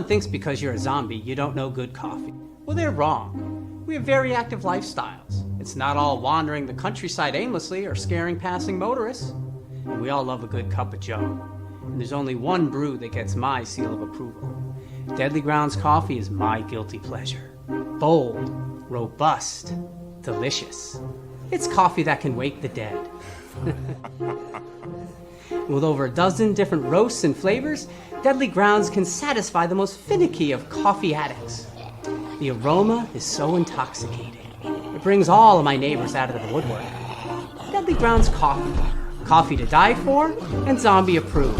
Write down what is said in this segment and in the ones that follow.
Everyone thinks because you're a zombie, you don't know good coffee. Well, they're wrong. We have very active lifestyles. It's not all wandering the countryside aimlessly or scaring passing motorists. And we all love a good cup of joe. And there's only one brew that gets my seal of approval. Deadly Grounds coffee is my guilty pleasure. Bold, robust, delicious. It's coffee that can wake the dead. With over a dozen different roasts and flavors, Deadly Grounds can satisfy the most finicky of coffee addicts. The aroma is so intoxicating. It brings all of my neighbors out of the woodwork. Deadly Grounds coffee. Coffee to die for and zombie approved.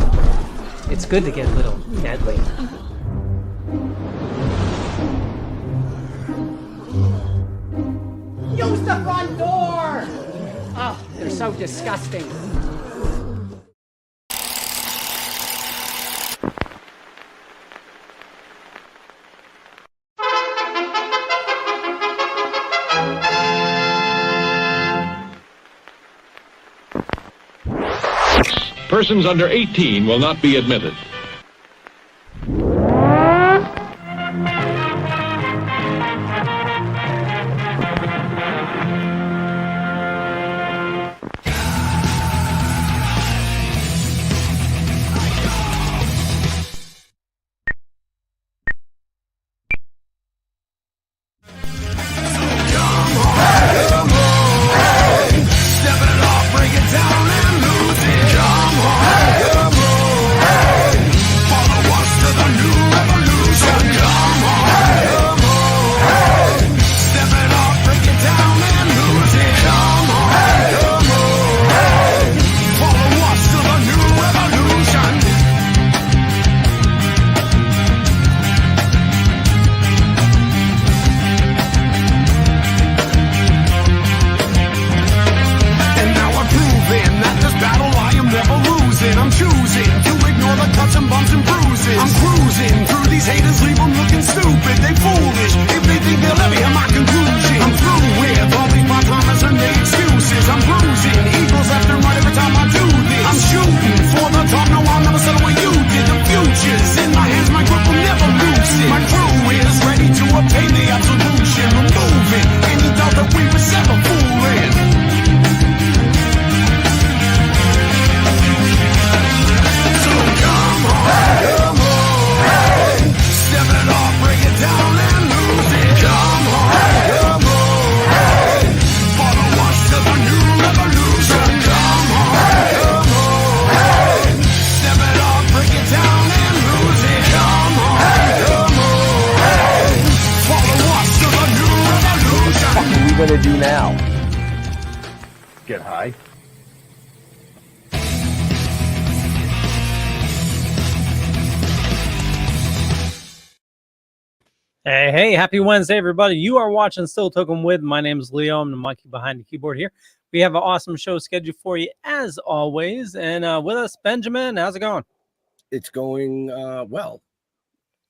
It's good to get a little deadly. Use the front door! Oh, they're so disgusting. Persons under 18 will not be admitted. Hey, happy Wednesday, everybody. You are watching Still Toking with. My name is Leo. I'm the monkey behind the keyboard here. We have an awesome show scheduled for you, as always. And with us, Benjamin. How's it going? It's going well.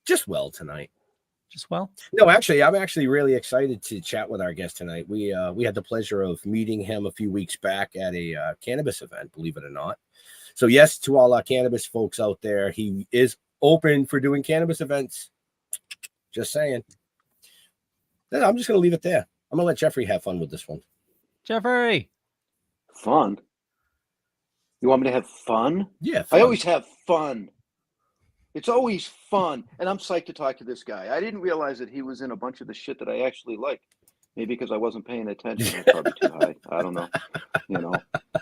Just well tonight. Just well? No, actually, I'm actually really excited to chat with our guest tonight. We had the pleasure of meeting him a few weeks back at a cannabis event, believe it or not. So, yes, to all our cannabis folks out there, he is open for doing cannabis events. Just saying. I'm just going to leave it there. I'm going to let Jeffrey have fun with this one. Jeffrey. Fun? You want me to have fun? Yeah. Fun. I always have fun. It's always fun. And I'm psyched to talk to this guy. I didn't realize that he was in a bunch of the shit that I actually like. Maybe because I wasn't paying attention. I'm probably too high. I don't know. You know,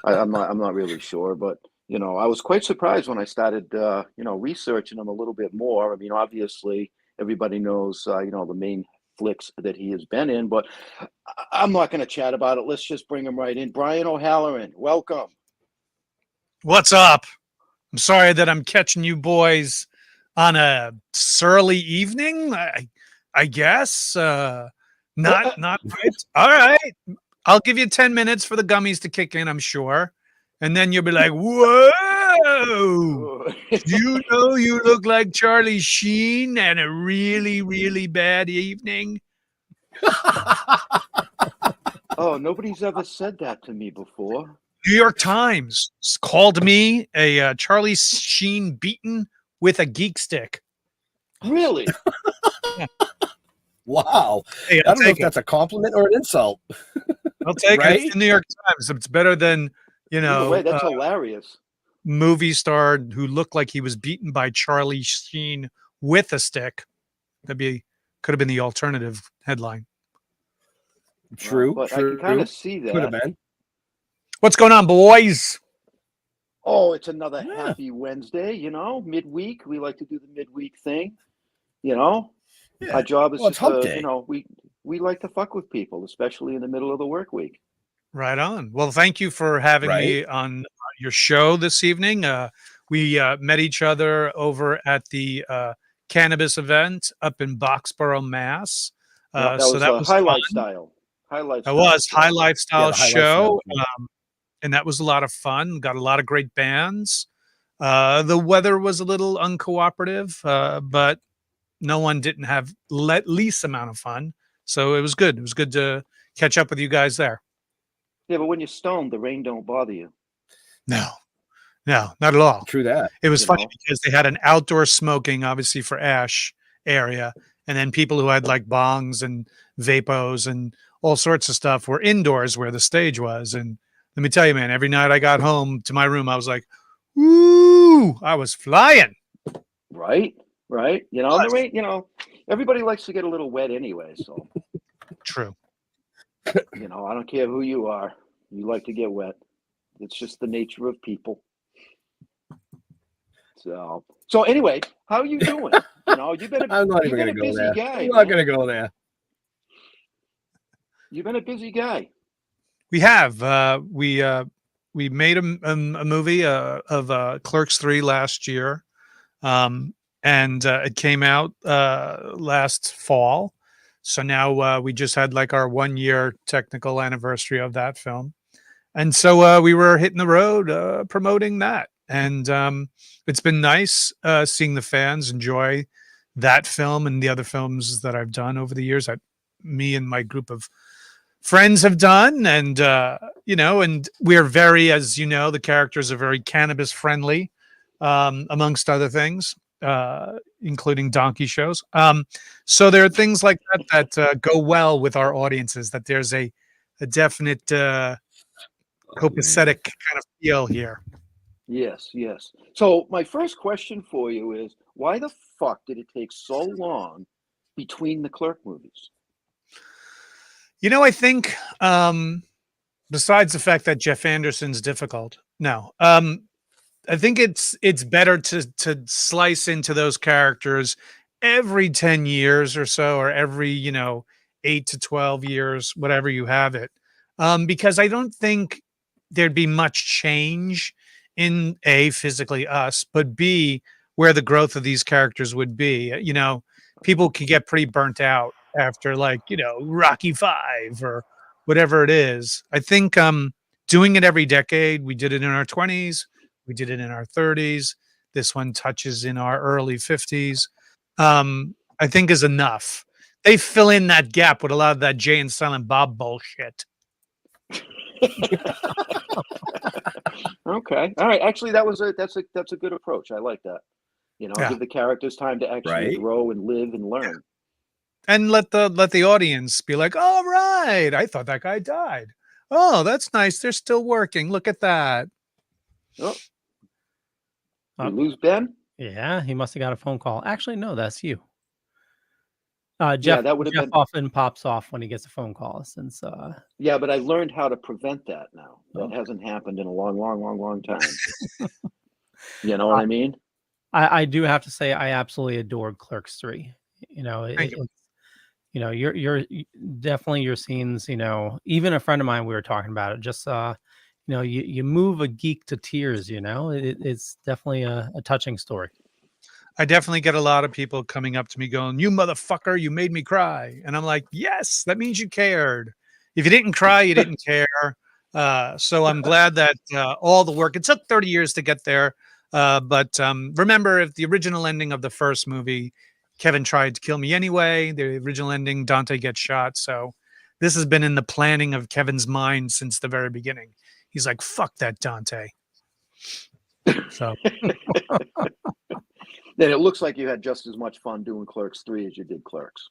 I'm not really sure. But, you know, I was quite surprised when I started, researching him a little bit more. I mean, obviously, everybody knows, the main flicks that he has been in, but I'm not going to chat about it. Let's just bring him right in. Brian O'Halloran, welcome. What's up? I'm sorry that I'm catching you boys on a surly evening. I guess not right. All right, I'll give you 10 minutes for the gummies to kick in, I'm sure, and then you'll be like, whoa. You know, you look like Charlie Sheen and a really, really bad evening. Oh, nobody's ever said that to me before. New York Times called me a Charlie Sheen beaten with a geek stick. Really? Wow. Hey, I I'll don't know if take it. that's a compliment or an insult. I'll take it. It's Right? the New York Times. It's better than, Either way, that's a hilarious. movie star who looked like he was beaten by Charlie Sheen with a stick. Could have been the alternative headline. True. But I true. can kind of see Could have that. been. What's going on, boys? Oh, it's another Yeah. happy Wednesday, midweek. We like to do the midweek thing, you know. Yeah. Our job is Well, it's just hump to, day. we like to fuck with people, especially in the middle of the work week. Right on. Well, thank you for having me on your show this evening. We met each other over at the cannabis event up in Boxborough, Mass. That So was that a was high fun. lifestyle. It was show. High Lifestyle the High show, Lifestyle. and that was a lot of fun. Got a lot of great bands. The weather was a little uncooperative, but no one didn't have least amount of fun. So it was good. It was good to catch up with you guys there. Yeah, but when you're stoned, the rain don't bother you. No, not at all. True that. It was You funny know? because they had an outdoor smoking, obviously for Ash area, and then people who had like bongs and vapos and all sorts of stuff were indoors where the stage was. And let me tell you, man, every night I got home to my room, I was like, "Woo!" I was flying. Right? The Yes. rain, everybody likes to get a little wet anyway. So, True. I don't care who you are. You like to get wet. It's just the nature of people. So anyway, how are you doing? You've been I'm not you've even been going a to go busy there. guy. I'm not man. going to go there. You've been a busy guy. We have. We made a movie of Clerks 3 last year. And it came out last fall. So now we just had like our 1 year technical anniversary of that film. And so we were hitting the road promoting that. And it's been nice seeing the fans enjoy that film and the other films that I've done over the years that me and my group of friends have done. And, and we're very, as you know, the characters are very cannabis friendly, amongst other things, including donkey shows. So there are things like that go well with our audiences, that there's a definite copacetic kind of feel here. Yes. So my first question for you is, why the fuck did it take so long between the Clerk movies? I think besides the fact that Jeff Anderson's difficult, no. I think it's better to slice into those characters every 10 years or so, or every 8 to 12 years, whatever you have it, because I don't think there'd be much change in physically us, but B, where the growth of these characters would be. People could get pretty burnt out after Rocky 5 or whatever it is. I think doing it every decade, we did it in our 20s, we did it in our 30s. This one touches in our early 50s. I think is enough. They fill in that gap with a lot of that Jay and Silent Bob bullshit. Okay. All right. Actually, that's a good approach. I like that. Give the characters time to actually grow and live and learn. And let the audience be like, all right, I thought that guy died. Oh, that's nice. They're still working. Look at that. Oh. You lose Ben? Yeah, he must have got a phone call. Actually, no, that's you. Jeff, Yeah, that would have Jeff been. often pops off when he gets a phone call. Since Yeah, but I learned how to prevent that now. That Oh. hasn't happened in a long time. You know what I mean? I do have to say I absolutely adored Clerks 3. Thank you. You're definitely your scenes. Even a friend of mine, we were talking about it. Just you move a geek to tears. It's definitely a touching story. I definitely get a lot of people coming up to me going, "You motherfucker, you made me cry." And I'm like, "Yes, that means you cared. If you didn't cry, you didn't care." So I'm glad that all the work, it took 30 years to get there. But remember, if the original ending of the first movie, Kevin tried to kill me anyway. The original ending, Dante gets shot. So this has been in the planning of Kevin's mind since the very beginning. He's like, "Fuck that Dante." So Then it looks like you had just as much fun doing Clerks 3 as you did Clerks.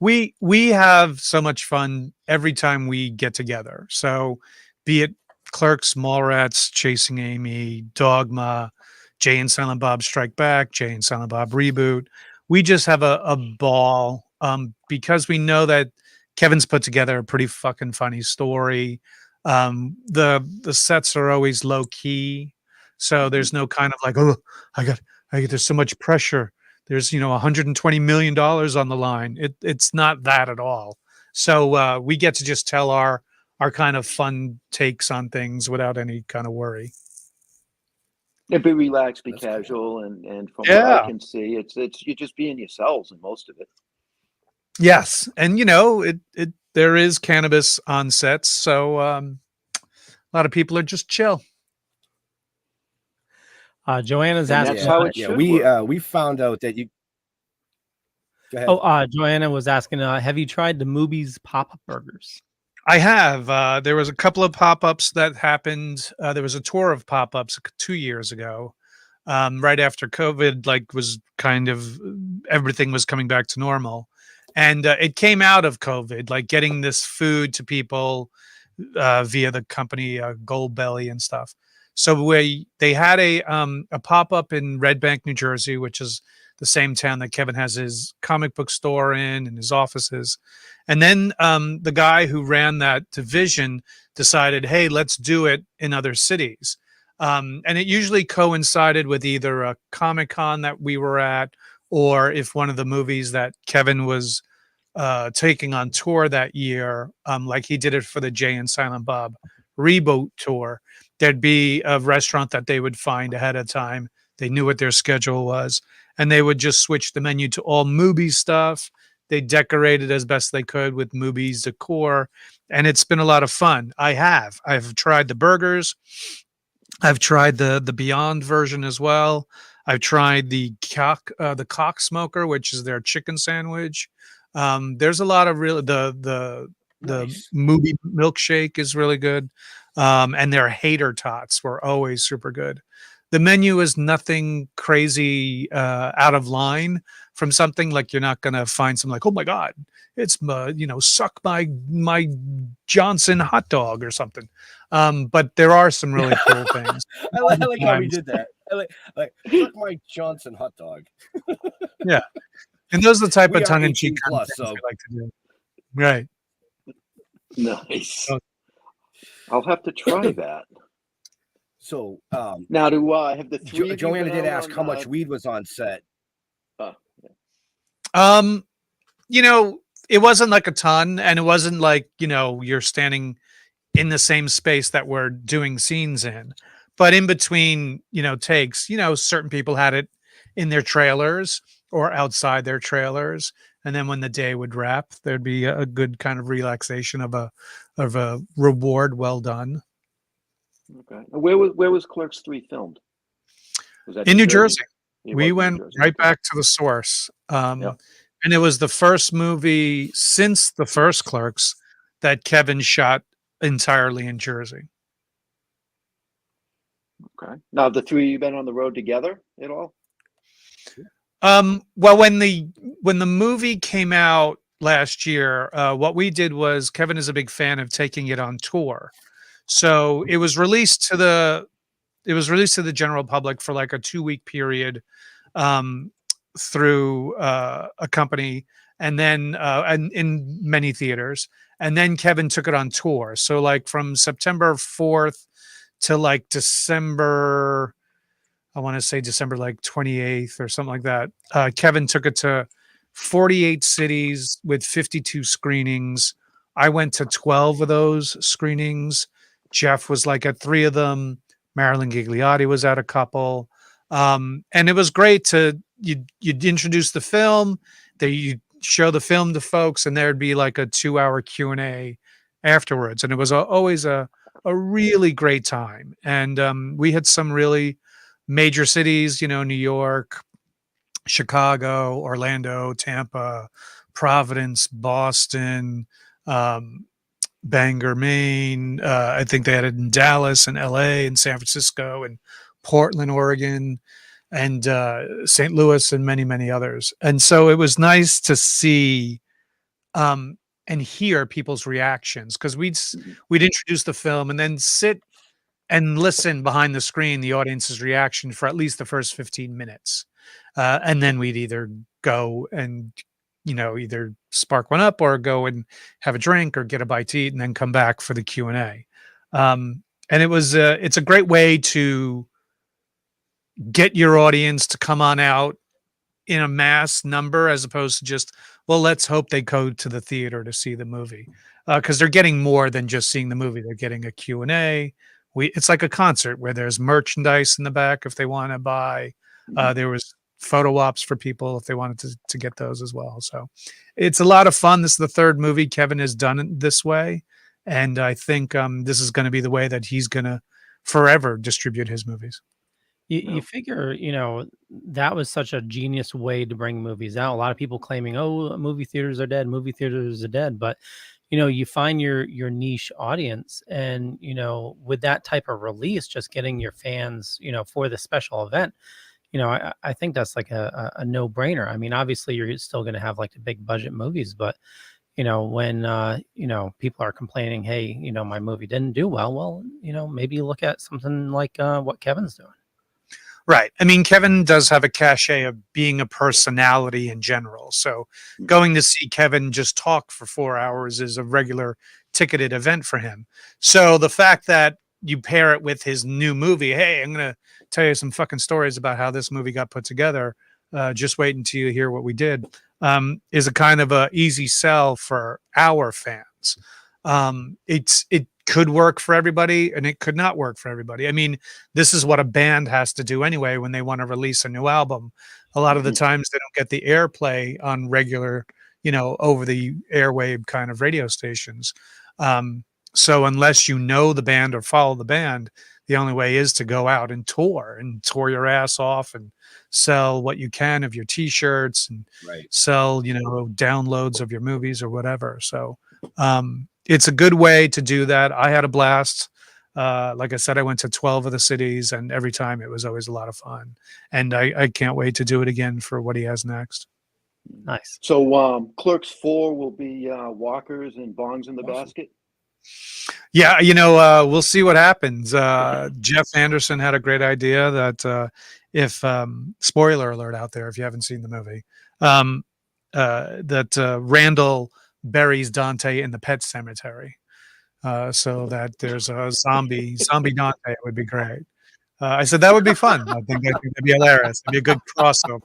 We have so much fun every time we get together. So be it Clerks, Mallrats, Chasing Amy, Dogma, Jay and Silent Bob Strike Back, Jay and Silent Bob Reboot. We just have a ball because we know that Kevin's put together a pretty fucking funny story. The sets are always low key, so there's no kind of like, oh, there's so much pressure. There's $120 million on the line. It's not that at all. So we get to just tell our kind of fun takes on things without any kind of worry. It'd be relaxed, be That's casual, and from what I can see, it's you're just being yourselves in most of it. Yes, and there is cannabis on sets, so a lot of people are just chill. Joanna's And asking. that's how it should work. We found out that you. Go ahead. Joanna was asking, have you tried the Moobies pop-up burgers? I have. There was a couple of pop-ups that happened. There was a tour of pop-ups 2 years ago, right after COVID, was kind of everything was coming back to normal. And it came out of COVID, like getting this food to people via the company Goldbelly and stuff. So they had a pop-up in Red Bank, New Jersey, which is the same town that Kevin has his comic book store in and his offices. And then the guy who ran that division decided, hey, let's do it in other cities. And it usually coincided with either a Comic-Con that we were at, or if one of the movies that Kevin was taking on tour that year, like he did it for the Jay and Silent Bob Reboot tour, there'd be a restaurant that they would find ahead of time. They knew what their schedule was, and they would just switch the menu to all movie stuff. They decorated as best they could with movies decor, and it's been a lot of fun. I've tried the burgers. I've tried the Beyond version as well. I've tried the cock smoker, which is their chicken sandwich. There's a lot of really the movie milkshake is really good. And their hater tots were always super good. The menu is nothing crazy out of line from something like you're not going to find some like, oh my God, it's, suck my Johnson hot dog or something. But there are some really cool things. I like how we did that. Like suck my Johnson hot dog. Yeah. And those are the type We of are tongue-in-cheek 18 plus, things so. we like to do. Right. Nice. I'll have to try that. So Now, do have the three? of you Joanna been did out ask on, how much weed was on set. It wasn't like a ton, and it wasn't like, you're standing in the same space that we're doing scenes in. But in between, takes, certain people had it in their trailers or outside their trailers. And then when the day would wrap, there'd be a good kind of relaxation of a reward well done. Okay. Where was Clerks 3 filmed? Was that In New Jersey. It We was in New went Jersey. right Okay. back to the source. Yep. And it was the first movie since the first Clerks that Kevin shot entirely in Jersey. Okay. Now, the three of you been on the road together at all? Well, when the movie came out last year, what we did was Kevin is a big fan of taking it on tour. So it was released to the general public for like a 2-week period through a company, and then and in many theaters. And then Kevin took it on tour. So like from September 4th to like December, I want to say December like 28th or something like that. Kevin took it to 48 cities with 52 screenings. I went to 12 of those screenings. Jeff was like at 3 of them. Marilyn Gigliotti was at a couple. And it was great you'd introduce the film, you show the film to folks, and there'd be like a 2-hour Q&A afterwards. And it was always a really great time. And we had some really major cities, New York, Chicago, Orlando, Tampa, Providence, Boston, Bangor, Maine. I think they had it in Dallas and LA and San Francisco and Portland, Oregon. and St. Louis and many, many others. And so it was nice to see and hear people's reactions, because we'd introduce the film and then sit and listen behind the screen, the audience's reaction for at least the first 15 minutes. And then we'd either go and, either spark one up or go and have a drink or get a bite to eat and then come back for the Q&A. And it's a great way to get your audience to come on out in a mass number, as opposed to just, well, let's hope they go to the theater to see the movie, because they're getting more than just seeing the movie. They're getting a Q&A. It's like a concert where there's merchandise in the back if they want to buy. There was photo ops for people if they wanted to get those as well. So it's a lot of fun. This is the third movie Kevin has done it this way, and I think this is going to be the way that he's going to forever distribute his movies. You figure, that was such a genius way to bring movies out. A lot of people claiming, oh, movie theaters are dead, movie theaters are dead. But, you find your niche audience, and, with that type of release, just getting your fans, for the special event, I think that's like a no brainer. I mean, obviously you're still going to have like the big budget movies, but, when, people are complaining, hey, my movie didn't do well, maybe you look at something like what Kevin's doing. Right. I mean, Kevin does have a cachet of being a personality in general. So going to see Kevin just talk for 4 hours is a regular ticketed event for him. So the fact that you pair it with his new movie, hey, I'm going to tell you some fucking stories about how this movie got put together. Just wait until you hear what we did, is a kind of a easy sell for our fans. It could work for everybody and it could not work for everybody. I mean, this is what a band has to do anyway when they want to release a new album. A lot of the times they don't get the airplay on regular, over the airwave kind of radio stations. So unless you know the band or follow the band, the only way is to go out and tour your ass off and sell what you can of your t-shirts and sell, downloads of your movies or whatever. So, it's a good way to do that. I had a blast. Like I said, I went to 12 of the cities, and every time it was always a lot of fun. And I can't wait to do it again for what he has next. Nice. So Clerks 4 will be walkers and bongs in the basket? Yeah, we'll see what happens. Jeff Anderson had a great idea that if spoiler alert out there if you haven't seen the movie, that Randall buries Dante in the pet cemetery, so that there's a zombie Dante. It would be great. I said that would be fun. I think that'd be hilarious. It'd be a good crossover.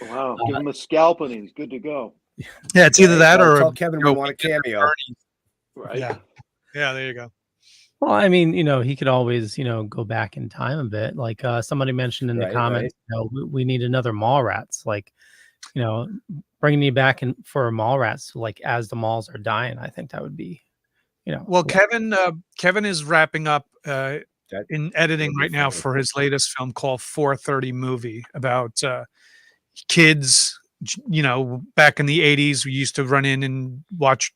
Wow, give him a scalp and he's good to go. Yeah, it's either that or tell Kevin we want a cameo. Right. Yeah, there you go. Well, I mean, he could always, go back in time a bit. Like somebody mentioned in the comments, we need another Mallrats. Like, bringing you back in for a Mallrats, like as the malls are dying. I think that would be, Well, Kevin is wrapping up in editing right now for his latest film called 4:30 Movie about kids. Back in the 80s, we used to run in and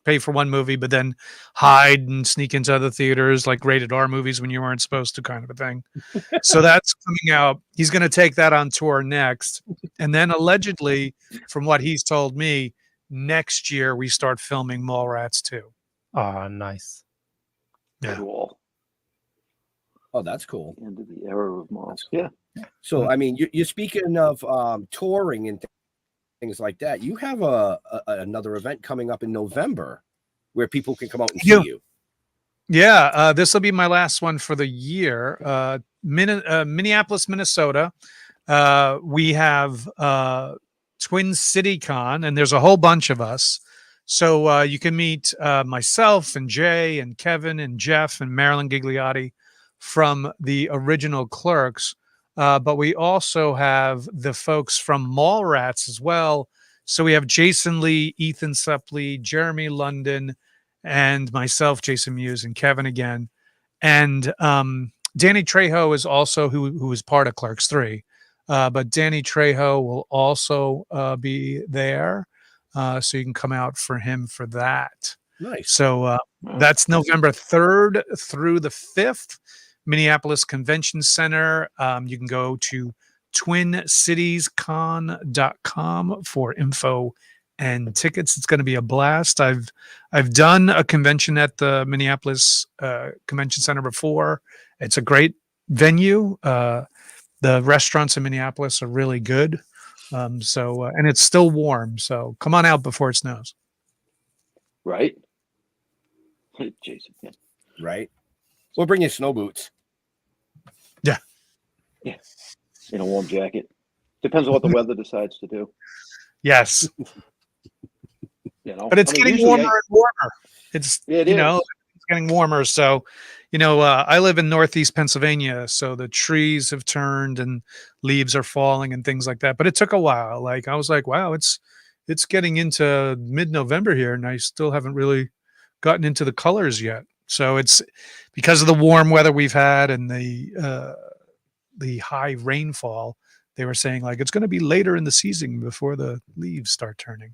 pay for one movie, but then hide and sneak into other theaters, like rated R movies when you weren't supposed to, kind of a thing. So that's coming out. He's going to take that on tour next. And then allegedly, from what he's told me, next year we start filming Mallrats 2. Oh, nice. Yeah. Cool. Oh, that's cool. Into the era of malls. Yeah. So, I mean, you're speaking of touring and things like that. You have another event coming up in November where people can come out and see you. Yeah, this will be my last one for the year. Minneapolis, Minnesota. We have Twin City Con, and there's a whole bunch of us. So you can meet myself and Jay and Kevin and Jeff and Marilyn Gigliotti from the original Clerks. But we also have the folks from Mallrats as well. So we have Jason Lee, Ethan Suplee, Jeremy London, and myself, Jason Mewes, and Kevin again. And Danny Trejo is also who is part of Clerks 3. But Danny Trejo will also be there. So you can come out for him for that. Nice. So that's November 3rd through the 5th. Minneapolis Convention Center. You can go to twincitiescon.com for info and tickets. It's going to be a blast. I've done a convention at the Minneapolis Convention Center before. It's a great venue. The restaurants in Minneapolis are really good. And it's still warm. So come on out before it snows. Right. Jason. Yeah. Right. We'll bring you snow boots. Yeah. Yeah. In a warm jacket. Depends on what the weather decides to do. Yes. But it's getting warmer and warmer. It's it's getting warmer. So, I live in Northeast Pennsylvania, so the trees have turned and leaves are falling and things like that. But it took a while. Like I was like, wow, it's getting into mid-November here, and I still haven't really gotten into the colors yet. So it's because of the warm weather we've had and the high rainfall. They were saying like it's going to be later in the season before the leaves start turning.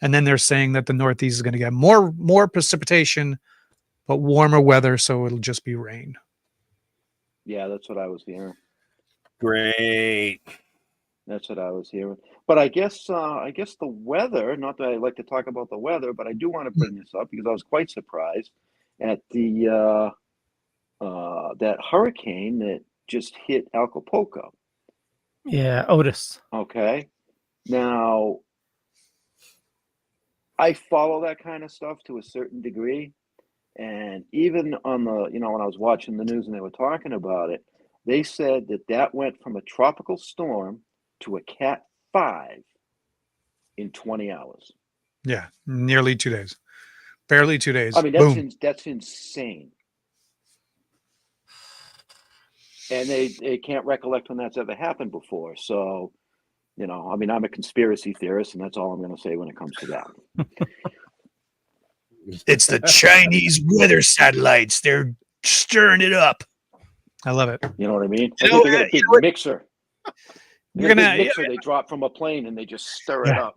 And then they're saying that the Northeast is going to get more precipitation, but warmer weather, so it'll just be rain. Yeah, that's what I was hearing. Great. That's what I was hearing. But I guess the weather, not that I like to talk about the weather, but I do want to bring this up because I was quite surprised at the that hurricane that just hit Acapulco. Yeah, Otis. Okay. Now, I follow that kind of stuff to a certain degree. And even on the, when I was watching the news and they were talking about it, they said that went from a tropical storm to a Cat 5 in 20 hours. Yeah, nearly 2 days. Barely 2 days. I mean, that's insane. And they can't recollect when that's ever happened before. So, I'm a conspiracy theorist, and that's all I'm going to say when it comes to that. It's the Chinese weather satellites. They're stirring it up. I love it. You know what I mean? They got a big mixer. They drop from a plane and they just stir it up.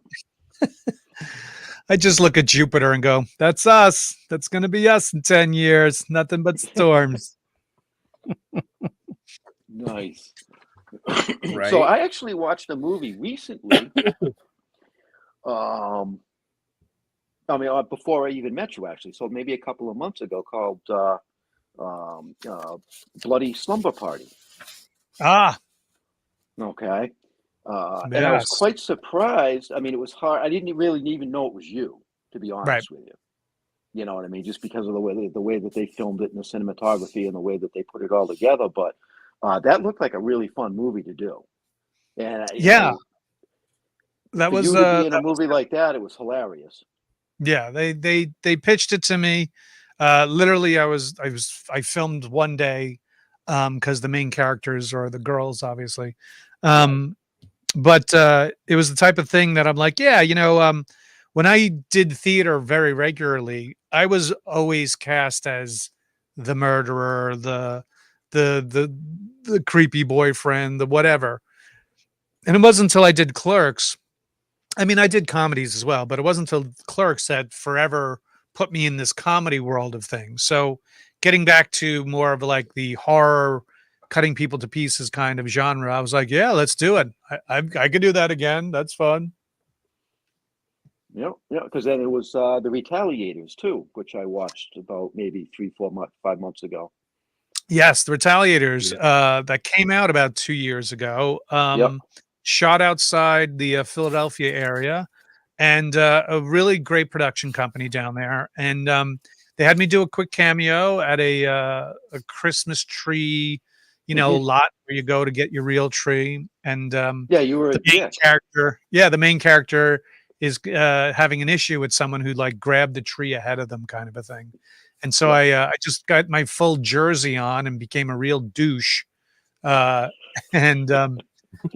I just look at Jupiter and go, that's us. That's going to be us in 10 years. Nothing but storms. Nice. Right. So I actually watched a movie recently. Before I even met you, actually. So maybe a couple of months ago, called Bloody Slumber Party. Ah. Okay. And I was quite surprised. I mean, it was hard. I didn't really even know it was you, to be honest with you. You know what I mean? Just because of the way that they filmed it and the cinematography and the way that they put it all together. But that looked like a really fun movie to do. And that was in a movie like that. It was hilarious. Yeah, they pitched it to me. Literally, I filmed one day because the main characters are the girls, obviously. But it was the type of thing that I'm like, when I did theater very regularly, I was always cast as the murderer, the creepy boyfriend, the whatever. And it wasn't until I did Clerks. I mean, I did comedies as well, but it wasn't until Clerks that forever put me in this comedy world of things. So getting back to more of like the horror, cutting people to pieces kind of genre, I was like, yeah, let's do it. I could do that again. That's fun. Yeah, because then it was The Retaliators too, which I watched about maybe 5 months ago. Yes, The Retaliators that came out about 2 years ago. Shot outside the Philadelphia area, and a really great production company down there. And they had me do a quick cameo at a Christmas tree, lot where you go to get your real tree. And you were the main character. Yeah, the main character is having an issue with someone who like grabbed the tree ahead of them, kind of a thing. And so I just got my full jersey on and became a real douche, and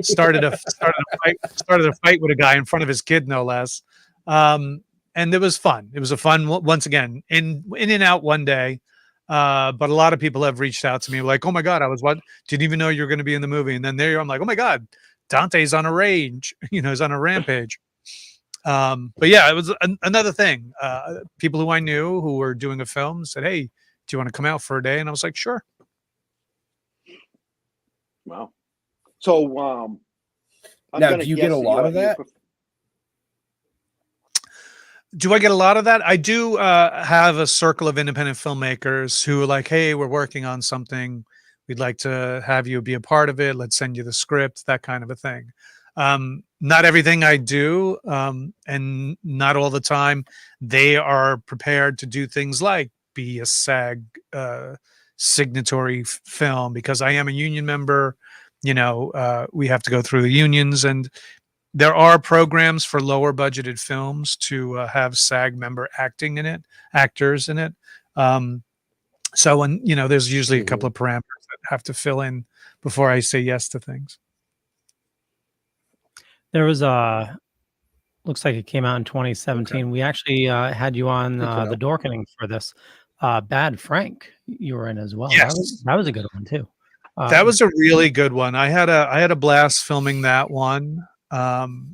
started a fight with a guy in front of his kid, no less. And it was fun. It was a fun, once again, in and out one day. But a lot of people have reached out to me like, oh my God, didn't even know you were going to be in the movie. And then I'm like, oh my God, Dante's on a range, he's on a rampage. But yeah, it was another thing. People who I knew who were doing a film said, hey, do you want to come out for a day? And I was like, sure. Wow. So I'm Now, gonna do you get guess a lot of that? Do I get a lot of that? I do have a circle of independent filmmakers who are like, hey, we're working on something. We'd like to have you be a part of it. Let's send you the script, that kind of a thing. Not everything I do, and not all the time, they are prepared to do things like be a SAG signatory film, because I am a union member. We have to go through the unions, and there are programs for lower budgeted films to have SAG member actors in it. So when, there's usually a couple of parameters that have to fill in before I say yes to things. There was looks like it came out in 2017. Okay. We actually had you on Good to know. the Dorkening for this. Bad Frank, you were in as well. Yes. That was a good one too. That was a really good one. I had a blast filming that one.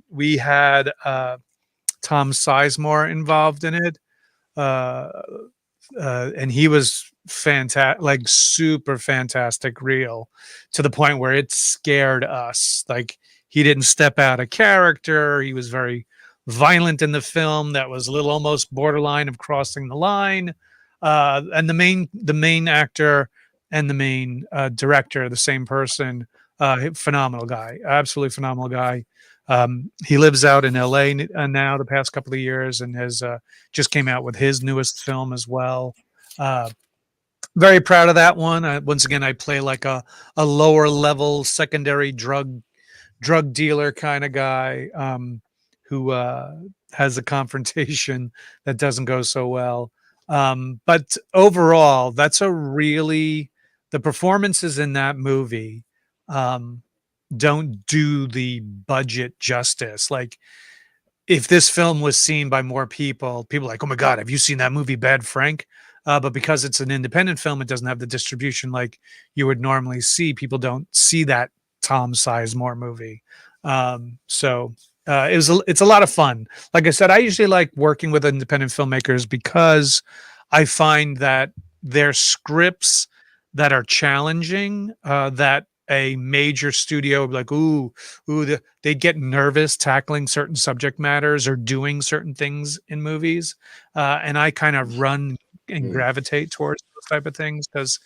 We had Tom Sizemore involved in it, and he was fantastic, like super fantastic, real, to the point where it scared us. Like, he didn't step out of character. He was very violent in the film. That was a little almost borderline of crossing the line. And the main actor and the main director, the same person, phenomenal guy, absolutely phenomenal guy. He lives out in LA now the past couple of years, and has just came out with his newest film as well. Very proud of that one. Once again, I play like a lower level secondary drug dealer kind of guy, who has a confrontation that doesn't go so well. But overall, the performances in that movie don't do the budget justice. Like, if this film was seen by more people are like, oh my God, have you seen that movie Bad Frank? But because it's an independent film, it doesn't have the distribution like you would normally see. People don't see that Tom Sizemore movie. It's a lot of fun. Like I said, I usually like working with independent filmmakers because I find that their scripts that are challenging, that a major studio would be like, they'd get nervous tackling certain subject matters or doing certain things in movies. And I kind of run and gravitate towards those type of things because,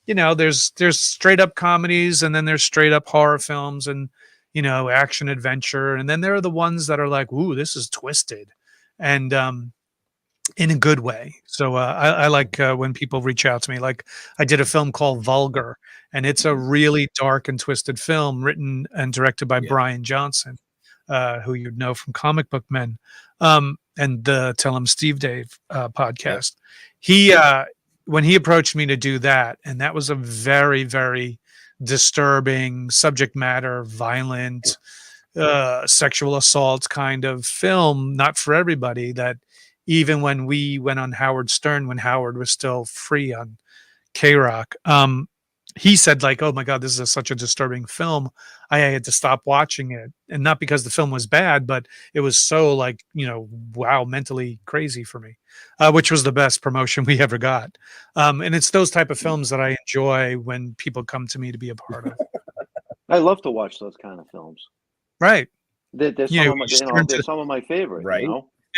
there's straight up comedies, and then there's straight up horror films, and, action adventure. And then there are the ones that are like, ooh, this is twisted. And, in a good way. So I like when people reach out to me. Like, I did a film called Vulgar, and it's a really dark and twisted film written and directed by Brian Johnson, who you'd know from Comic Book Men, and the Tell 'Em Steve Dave podcast. He when he approached me to do that, and that was a very, very disturbing subject matter, violent, sexual assault kind of film, not for everybody. That even when we went on Howard Stern, when Howard was still free on K-Rock, he said, like, oh my God, this is such a disturbing film. I had to stop watching it. And not because the film was bad, but it was so, like, wow, mentally crazy for me, which was the best promotion we ever got. And it's those type of films that I enjoy when people come to me to be a part of. I love to watch those kind of films. Right. They're some of my favorite. Right.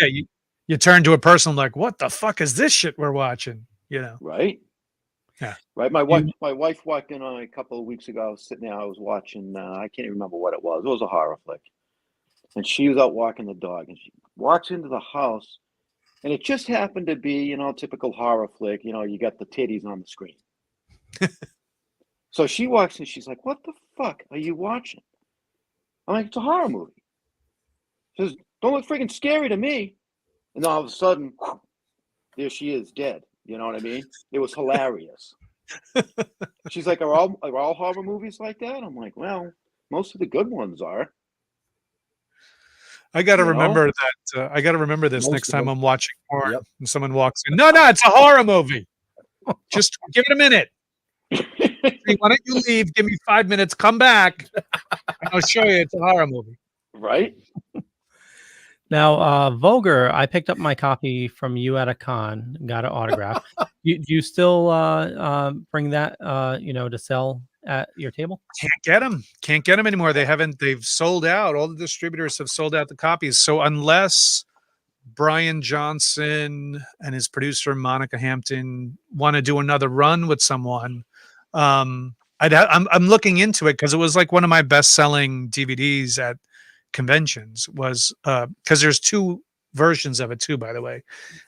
Yeah. You turn to a person like, what the fuck is this shit we're watching? Right. Yeah. Right. My wife walked in on a couple of weeks ago. I was sitting there. I was watching. I can't even remember what it was. It was a horror flick. And she was out walking the dog, and she walks into the house, and it just happened to be, typical horror flick. You got the titties on the screen. So she walks in. She's like, "What the fuck are you watching?" I'm like, "It's a horror movie." She says, "Don't look freaking scary to me." And all of a sudden, there she is, dead. You know what I mean? It was hilarious. She's like, are all horror movies like that? I'm like, well, most of the good ones are. I got to remember that. I got to remember this next time I'm watching porn and someone walks in. No, it's a horror movie. Just give it a minute. Why don't you leave? Give me 5 minutes. Come back. And I'll show you it's a horror movie. Right? Now, Vulgar, I picked up my copy from you at a con, got an autograph. Do you still bring that, to sell at your table? Can't get them anymore. They've sold out. All the distributors have sold out the copies. So unless Brian Johnson and his producer Monica Hampton want to do another run with someone, I'm looking into it because it was like one of my best-selling DVDs at conventions. Was because there's two versions of it too, by the way.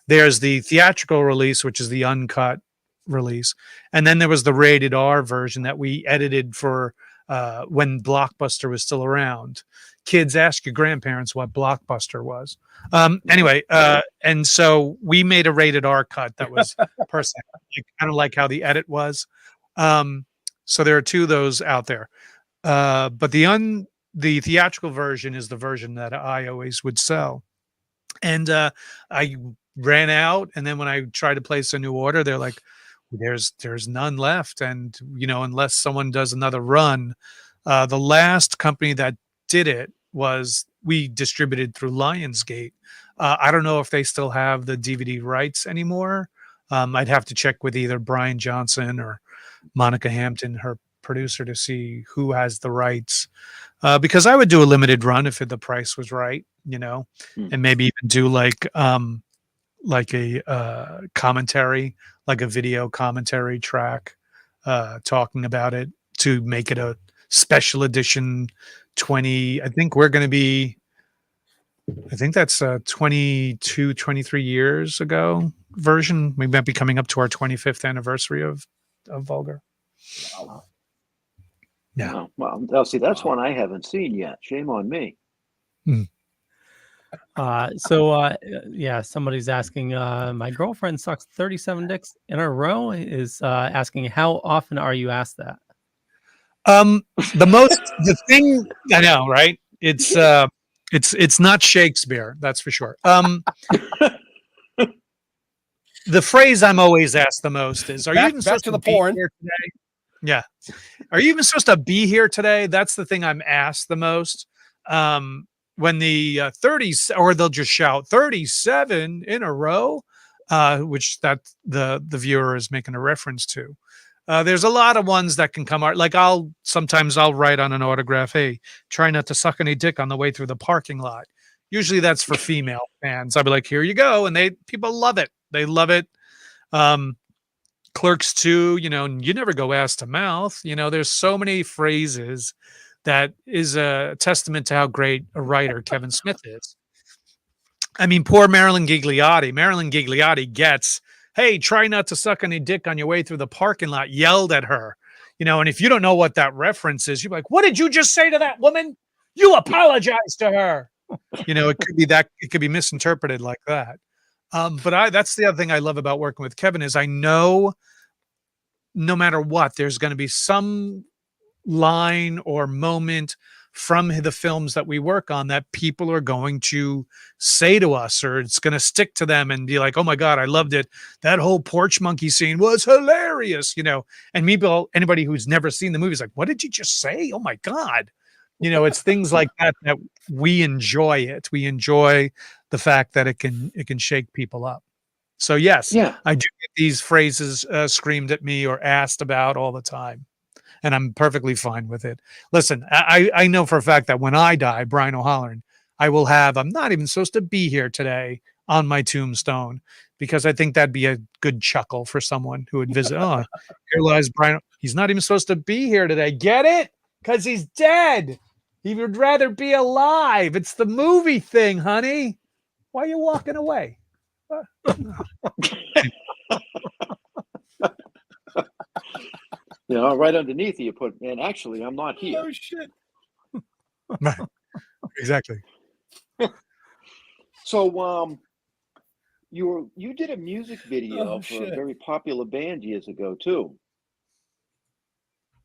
There's the theatrical release, which is the uncut release, and then there was the rated R version that we edited for when Blockbuster was still around. Kids, ask your grandparents what Blockbuster was. Anyway, and so we made a rated R cut that was personally kind of like how the edit was. So there are two of those out there, but the theatrical version is the version that I always would sell. And I ran out, and then when I tried to place a new order, they're like, there's none left. And unless someone does another run, the last company that did it was we distributed through Lionsgate. I don't know if they still have the DVD rights anymore. I'd have to check with either Brian Johnson or Monica Hampton, her producer, to see who has the rights. Because I would do a limited run if the price was right, and maybe even do like a commentary, like a video commentary track, talking about it to make it a special edition 20. I think that's 22, 23 years ago version. We might be coming up to our 25th anniversary of Vulgar. Wow. Yeah. Well, see, that's one I haven't seen yet. Shame on me. Yeah, somebody's asking, my girlfriend sucks 37 dicks in a row, is asking, how often are you asked that? The thing I know, right? It's not Shakespeare, that's for sure. The phrase I'm always asked the most is, "Are you even supposed to be here today?" Yeah. "Are you even supposed to be here today?" That's the thing I'm asked the most. When the 30s, or they'll just shout 37 in a row, which that the viewer is making a reference to. There's a lot of ones that can come out. Like sometimes I'll write on an autograph, "Hey, try not to suck any dick on the way through the parking lot." Usually that's for female fans. I'll be like, "Here you go," and people love it. They love it. Clerks 2, you never go ass to mouth. There's so many phrases that is a testament to how great a writer Kevin Smith is. I mean, poor Marilyn Gigliotti. Marilyn Gigliotti gets, "Hey, try not to suck any dick on your way through the parking lot," yelled at her. And if you don't know what that reference is, you're like, "What did you just say to that woman? You apologize to her." It could be that, it could be misinterpreted like that. But that's the other thing I love about working with Kevin is I know no matter what, there's going to be some line or moment from the films that we work on that people are going to say to us, or it's going to stick to them and be like, "Oh my God, I loved it. That whole porch monkey scene was hilarious." And anybody who's never seen the movie is like, "What did you just say? Oh my God." It's things like that we enjoy it. We enjoy the fact that it can shake people up. So yes, Yeah. I do get these phrases screamed at me or asked about all the time, and I'm perfectly fine with it. Listen, I know for a fact that when I die, Brian O'Halloran, I will have "I'm not even supposed to be here today" on my tombstone, because I think that'd be a good chuckle for someone who would visit. "Oh, here lies Brian. He's not even supposed to be here today. Get it? Because he's dead. He would rather be alive. It's the movie thing, honey. Why are you walking away?" Right underneath you put, "And actually, I'm not here." Oh shit! Right. Exactly. So, you did a music video for a shit. very popular band years ago too,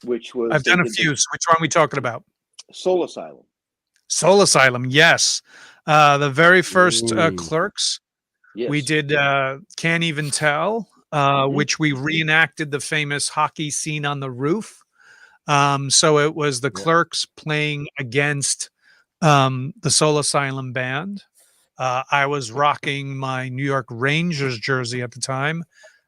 which was I've done a few. So which one are we talking about? Soul Asylum. Soul Asylum, yes. The very first Clerks. Yes. We did Can't Even Tell, which we reenacted the famous hockey scene on the roof. So it was the Clerks playing against the Soul Asylum band. I was rocking my New York Rangers jersey at the time,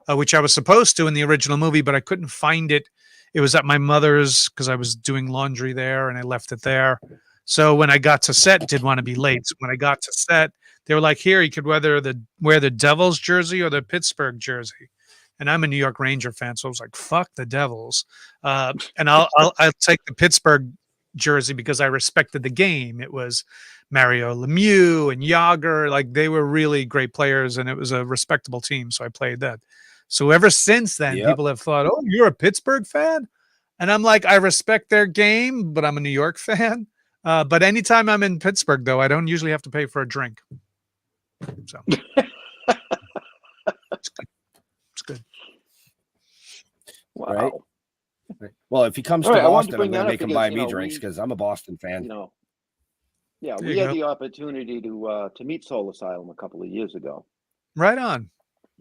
which I was supposed to in the original movie, but I couldn't find it it was at my mother's because I was doing laundry there and I left it there. So when I got to set, didn't want to be late. So when I got to set, they were like, "Here, you could wear the Devils jersey or the Pittsburgh jersey." And I'm a New York Ranger fan, so I was like, "Fuck the Devils," and I'll take the Pittsburgh jersey because I respected the game. It was Mario Lemieux and Yager, like they were really great players, and it was a respectable team. So I played that. So ever since then, Yep. people have thought, "Oh, you're a Pittsburgh fan," and I'm like, I respect their game, but I'm a New York fan. But anytime I'm in Pittsburgh, though, I don't usually have to pay for a drink. So it's good. It's good. Wow. Right. Well, if he comes All to right, I wanted to Boston, I'm bring going that to up make him because, buy you me know, drinks because I'm a Boston fan. You know, yeah, There we you had go. the opportunity to meet Soul Asylum a couple of years ago, Right on.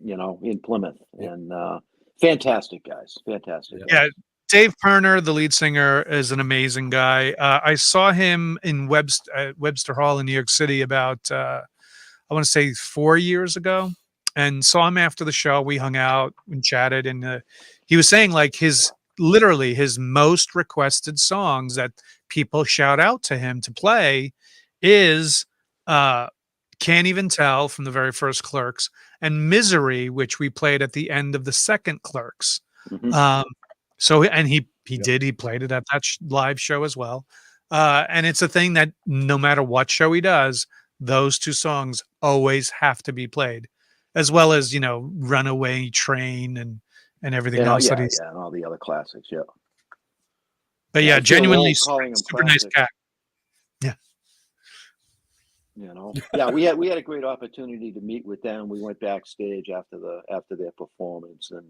you know, in Plymouth, Yeah. and fantastic guys, fantastic. Yeah. Yeah, Dave Perner, the lead singer, is an amazing guy. I saw him in Webster Hall in New York City about, I want to say 4 years ago, and saw him after the show. We hung out and chatted, and he was saying like literally his most requested songs that people shout out to him to play is Can't Even Tell from the very first Clerks and Misery, which we played at the end of the second Clerks. Mhm. So and he Yep. he played it at that live show as well. And it's a thing that no matter what show he does, those two songs always have to be played, as well as, you know, Runaway Train and everything And else that yeah, he's. yeah, and all the other classics. Yeah, But yeah, yeah, I feel genuinely old calling him super nice classic. guy. Yeah. You know, yeah, we had a great opportunity to meet with them. We went backstage after their performance, and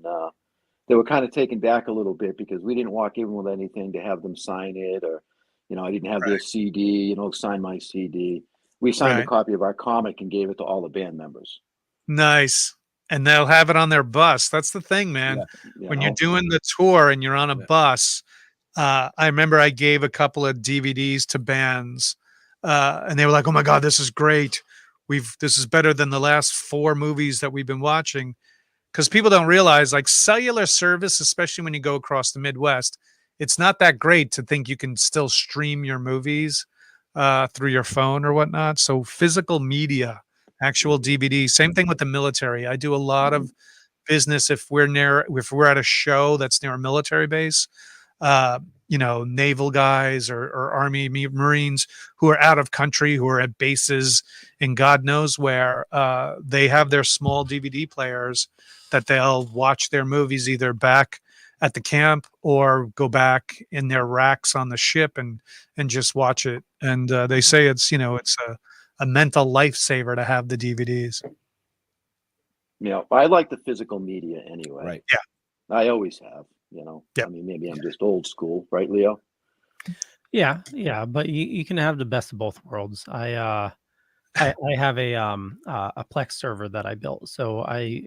they were kind of taken back a little bit because we didn't walk in with anything to have them sign it, or, you know, I didn't have their CD, you know, sign my CD. We signed a Right. copy of our comic and gave it to all the band members. Nice. And they'll have it on their bus. That's the thing, man. Yeah. You When you're know, doing the tour and you're on a Yeah. bus, I remember I gave a couple of DVDs to bands, and they were like, "Oh my God, this is great. This is better than the last 4 movies that we've been watching." Because people don't realize, like cellular service, especially when you go across the Midwest, it's not that great to think you can still stream your movies through your phone or whatnot. So physical media, actual DVD. Same thing with the military. I do a lot of business if we're at a show that's near a military base. You know, naval guys or Army Marines who are out of country, who are at bases in God knows where, they have their small DVD players that they'll watch their movies either back at the camp or go back in their racks on the ship and just watch it. And they say it's, you know, it's a mental lifesaver to have the DVDs. you know, I like the physical media anyway. Right. Yeah. I always have. You know, Yeah. I mean, maybe I'm just old school, right, Leo? Yeah, but you can have the best of both worlds. I have a Plex server that I built. So a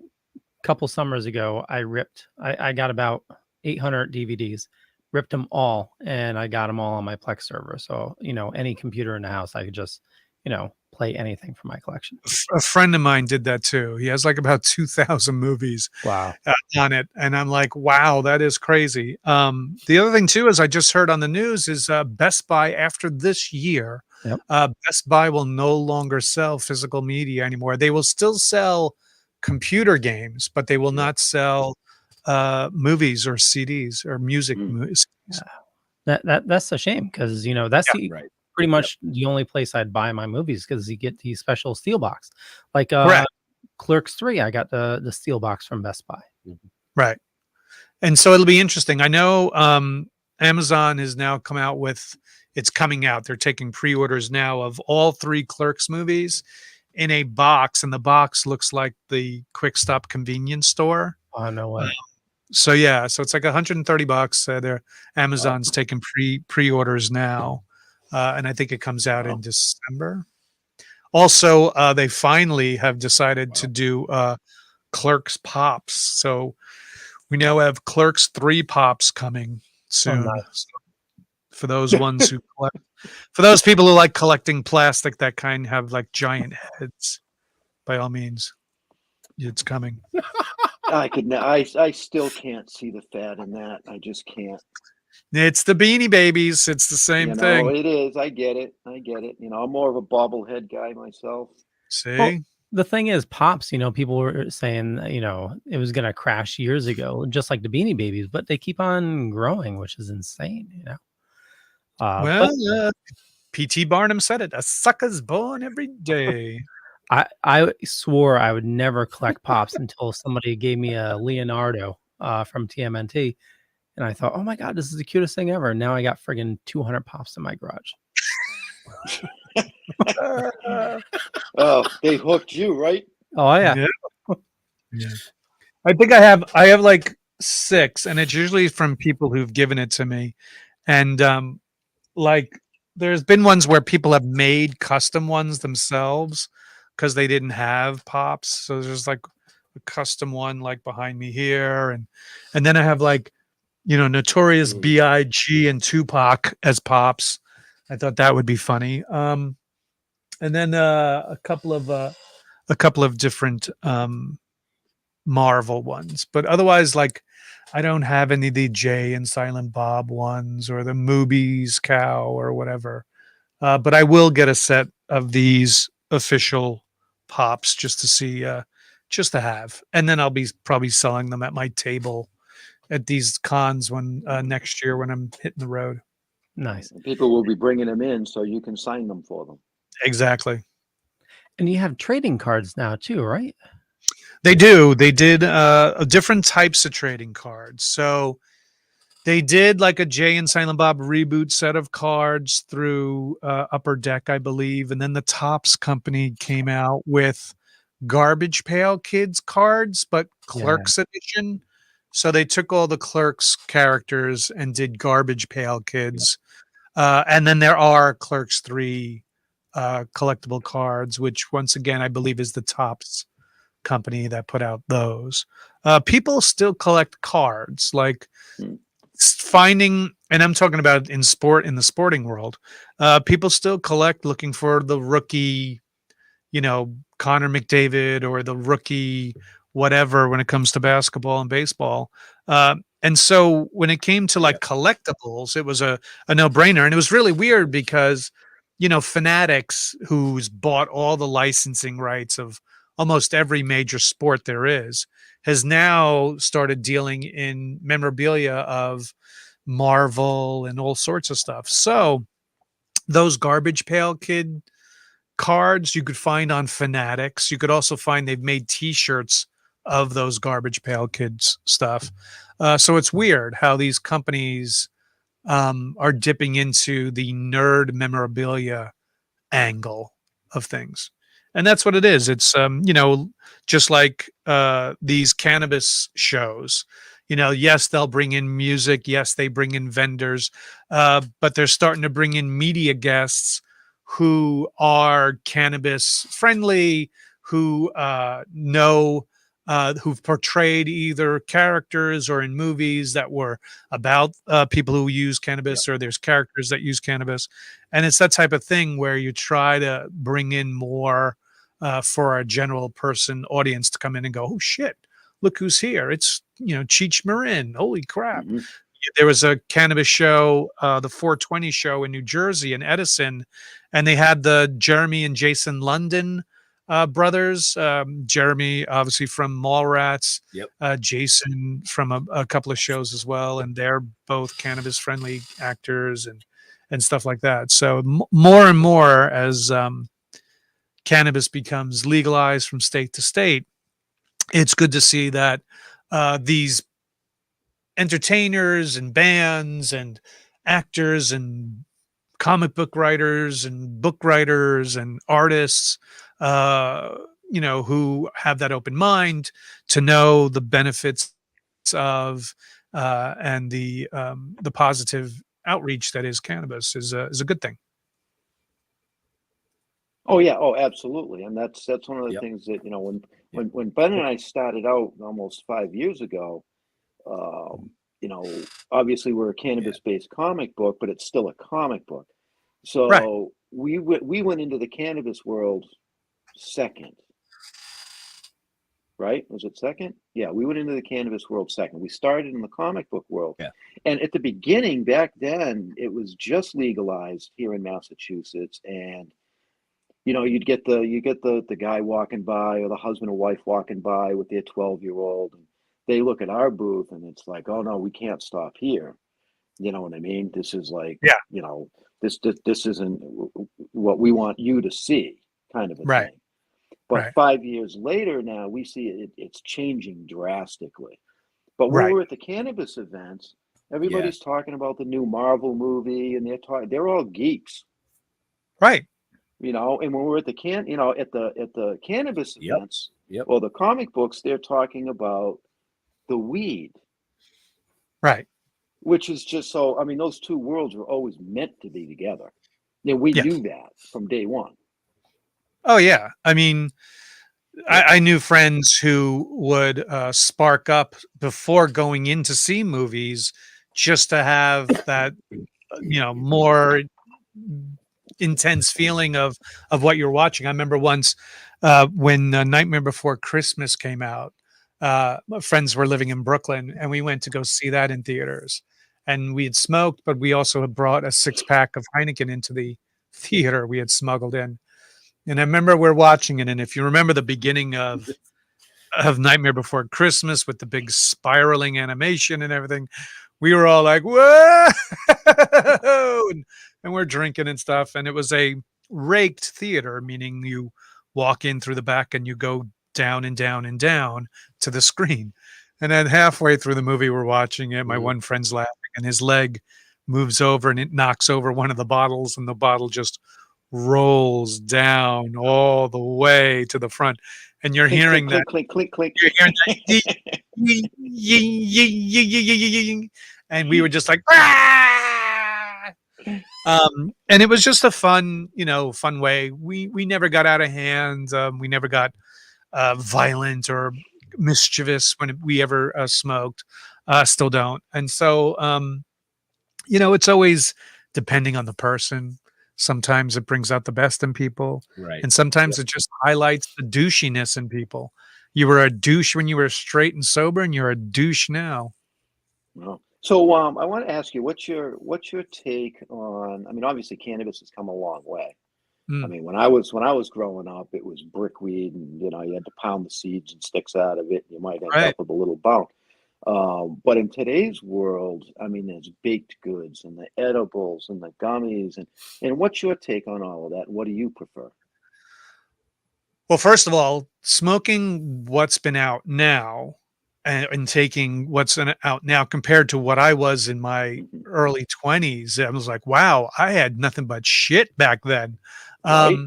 couple summers ago I got about 800 DVDs, ripped them all, and I got them all on my Plex server. So, you know, any computer in the house, I could just, you know, play anything from my collection. A friend of mine did that too. He has like about 2,000 movies Wow. on it, and I'm like, wow, that is crazy. The other thing too is I just heard on the news is Best Buy after this year, Yep. Best Buy will no longer sell physical media anymore. They will still sell computer games, but they will not sell movies or CDs or music. Mm. That's a shame because, you know, that's Yeah. Right. pretty much the only place I'd buy my movies because you get the special steel box. Like Correct. Clerks 3, I got the steel box from Best Buy. Right. And so it'll be interesting. I know Amazon has now come out with, it's coming out. They're taking pre-orders now of all 3 Clerks movies in a box, and the box looks like the Quick Stop convenience store. Oh, no way. So yeah, so it's like $130. They're Amazon's taking pre-orders now, and I think it comes out in December. Also, they finally have decided to do Clerks Pops. So we now have Clerks 3 Pops coming soon. nice. So for those ones who collect, for those people who like collecting plastic that kind have like giant heads, by all means. it's coming. I still can't see the fad in that. I just can't. It's the Beanie Babies. It's the same You know, thing. it is. I get it. You know, I'm more of a bobblehead guy myself. See? Well, the thing is, Pops, people were saying, it was going to crash years ago, just like the Beanie Babies, but they keep on growing, which is insane, Well, P.T. Barnum said it. A sucker's born every day. I swore I would never collect Pops until somebody gave me a Leonardo from TMNT. And I thought, oh my God, this is the cutest thing ever. And now I got friggin' 200 Pops in my garage. Oh, they hooked you, right? Oh, yeah. Yeah. I think I have like 6, and it's usually from people who've given it to me. And like there's been ones where people have made custom ones themselves because they didn't have Pops. So there's like a custom one like behind me here, and then I have like Notorious B.I.G. and Tupac as Pops. I thought that would be funny. And then a couple of different Marvel ones, but otherwise, like, I don't have any of the Jay and Silent Bob ones or the Moobies cow or whatever. But I will get a set of these official Pops just to see, just to have, and then I'll be probably selling them at my table at these cons when next year when I'm hitting the road. Nice. People will be bringing them in so you can sign them for them. Exactly. And you have trading cards now too, right? They do. They did different types of trading cards. So they did like a Jay and Silent Bob reboot set of cards through Upper Deck, I believe. And then the Topps company came out with Garbage Pail Kids cards, but Clerks edition. So they took all the Clerks characters and did Garbage Pail Kids. And then there are Clerks 3 collectible cards, which once again, I believe is the Topps company that put out those. People still collect cards, like finding, and I'm talking about in the sporting world, people still collect looking for the rookie, Connor McDavid or the rookie whatever when it comes to basketball and baseball. And so when it came to like collectibles, it was a no-brainer. And it was really weird because, Fanatics, who's bought all the licensing rights of almost every major sport there is, has now started dealing in memorabilia of Marvel and all sorts of stuff. So those Garbage Pail Kid cards you could find on Fanatics. You could also find they've made T-shirts of those Garbage Pail Kids stuff. So it's weird how these companies are dipping into the nerd memorabilia angle of things. And that's what it is. It's, just like these cannabis shows, yes, they'll bring in music. Yes, they bring in vendors, but they're starting to bring in media guests who are cannabis friendly, who know, who've portrayed either characters or in movies that were about people who use cannabis, or there's characters that use cannabis. And it's that type of thing where you try to bring in more for a general person audience to come in and go, oh shit, look who's here. It's, Cheech Marin. Holy crap. Mm-hmm. There was a cannabis show, the 420 show in New Jersey in Edison, and they had the Jeremy and Jason London brothers. Jeremy, obviously from Mallrats, Jason from a couple of shows as well, and they're both cannabis-friendly actors and stuff like that. So more and more as cannabis becomes legalized from state to state, it's good to see that these entertainers and bands and actors and comic book writers and book writers and artists, who have that open mind to know the benefits of and the positive outreach that is cannabis is a good thing. Oh yeah, oh absolutely, and that's one of the things that when Ben and I started out almost 5 years ago. Obviously we're a cannabis-based comic book, but it's still a comic book. So we went into the cannabis world second. right? Was it second? Yeah, we went into the cannabis world second. We started in the comic book world. Yeah. And at the beginning, back then, it was just legalized here in Massachusetts. And you'd get the guy walking by, or the husband or wife walking by with their 12-year-old, and they look at our booth and it's like, oh no, we can't stop here. You know what I mean? This is like, Yeah. this isn't what we want you to see, kind of a Right. thing. But Right. 5 years later now, we see it's changing drastically. But when Right. we're at the cannabis events, everybody's talking about the new Marvel movie, and they're all geeks, Right. and when we're at the at the cannabis Yep. events Yep. or the comic books, they're talking about the weed, Right. which is just so. I mean, those two worlds were always meant to be together. We Yes. knew that from day one. Oh yeah. I mean, I knew friends who would spark up before going in to see movies just to have that, more intense feeling of what you're watching. I remember once when Nightmare Before Christmas came out, my friends were living in Brooklyn, and we went to go see that in theaters. And we had smoked, but we also had brought a 6-pack of Heineken into the theater we had smuggled in. And I remember we're watching it, and if you remember the beginning of Nightmare Before Christmas with the big spiraling animation and everything, we were all like, "Whoa!" and we're drinking and stuff. And it was a raked theater, meaning you walk in through the back and you go down and down and down to the screen. And then halfway through the movie, we're watching it. My one friend's laughing, and his leg moves over and it knocks over one of the bottles, and the bottle just rolls down all the way to the front. And you're Clink, hearing that. clink, clink, clink, You're clink. hearing that. Ying, ying, ying, ying, ying, ying, ying, ying. And we were just like, "Ah!" And it was just a fun way. We never got out of hand. We never got violent or mischievous when we ever smoked. Still don't. And so, it's always depending on the person. Sometimes it brings out the best in people, Right. and sometimes it just highlights the douchiness in people. You were a douche when you were straight and sober, and you're a douche now. Well, so I want to ask you, what's your take on? I mean, obviously, cannabis has come a long way. I Mm, mean, when I was growing up, it was brickweed, and you had to pound the seeds and sticks out of it. And you might end right. up with a little bump. But in today's world, I mean, there's baked goods and the edibles and the gummies, and what's your take on all of that? What do you prefer? Well, first of all, smoking what's been out now and taking what's out now compared to what I was in my Mhm. early 20s, I was like, wow, I had nothing but shit back then. Right?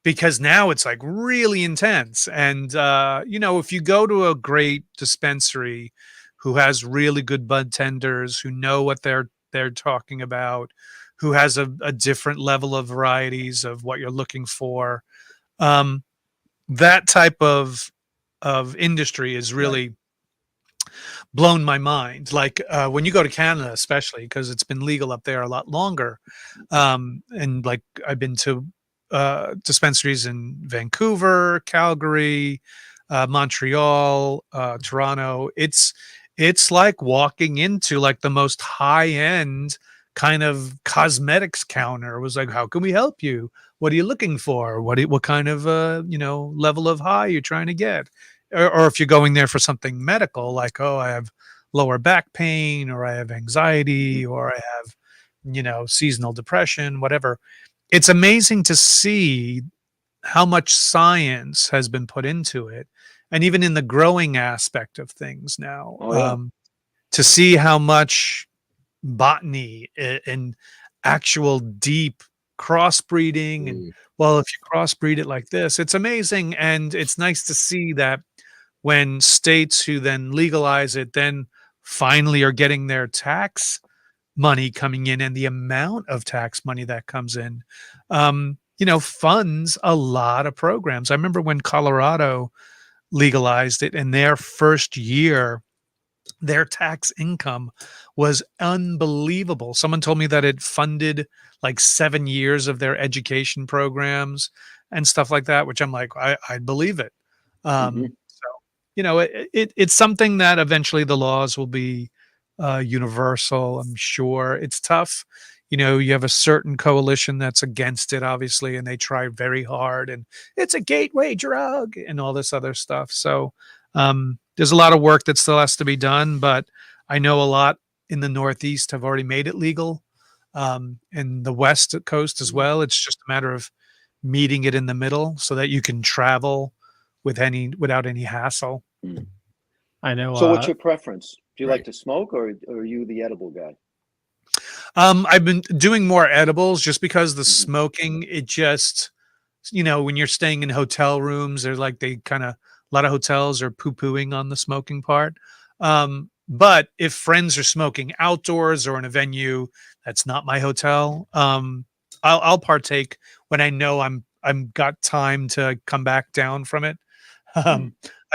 Because now it's like really intense. And, if you go to a great dispensary who has really good bud tenders, who know what they're talking about, who has a different level of varieties of what you're looking for, um, that type of industry is Right. really blown my mind. Like when you go to Canada, especially because it's been legal up there a lot longer, and like I've been to dispensaries in Vancouver, Calgary, Montreal, Toronto. It's like walking into like the most high end kind of cosmetics counter. It was like, how can we help you? What are you looking for? What kind of level of high you're trying to get? Or if you're going there for something medical, like, oh, I have lower back pain, or I have anxiety, or I have, seasonal depression, whatever. It's amazing to see how much science has been put into it. And even in the growing aspect of things now, Oh yeah. to see how much botany and actual deep crossbreeding, and well, if you crossbreed it like this, it's amazing. And it's nice to see that when states who then legalize it then finally are getting their tax money coming in, and the amount of tax money that comes in funds a lot of programs. I remember when Colorado legalized it, in their first year their tax income was unbelievable. Someone told me that it funded like 7 years of their education programs and stuff like that, which I'm like, I believe it. Hmm. So it's something that eventually the laws will be universal. I'm sure it's tough. You have a certain coalition that's against it, obviously, and they try very hard, and it's a gateway drug and all this other stuff. So there's a lot of work that still has to be done, but I know a lot in the Northeast have already made it legal, and the West Coast as well. It's just a matter of meeting it in the middle so that you can travel without any hassle. I know. So what's your preference? Do you right. like to smoke, or are you the edible guy? I've been doing more edibles just because the smoking, it just, when you're staying in hotel rooms, they're like, a lot of hotels are poo-pooing on the smoking part. But if friends are smoking outdoors or in a venue that's not my hotel, I'll partake when I know I'm got time to come back down from it.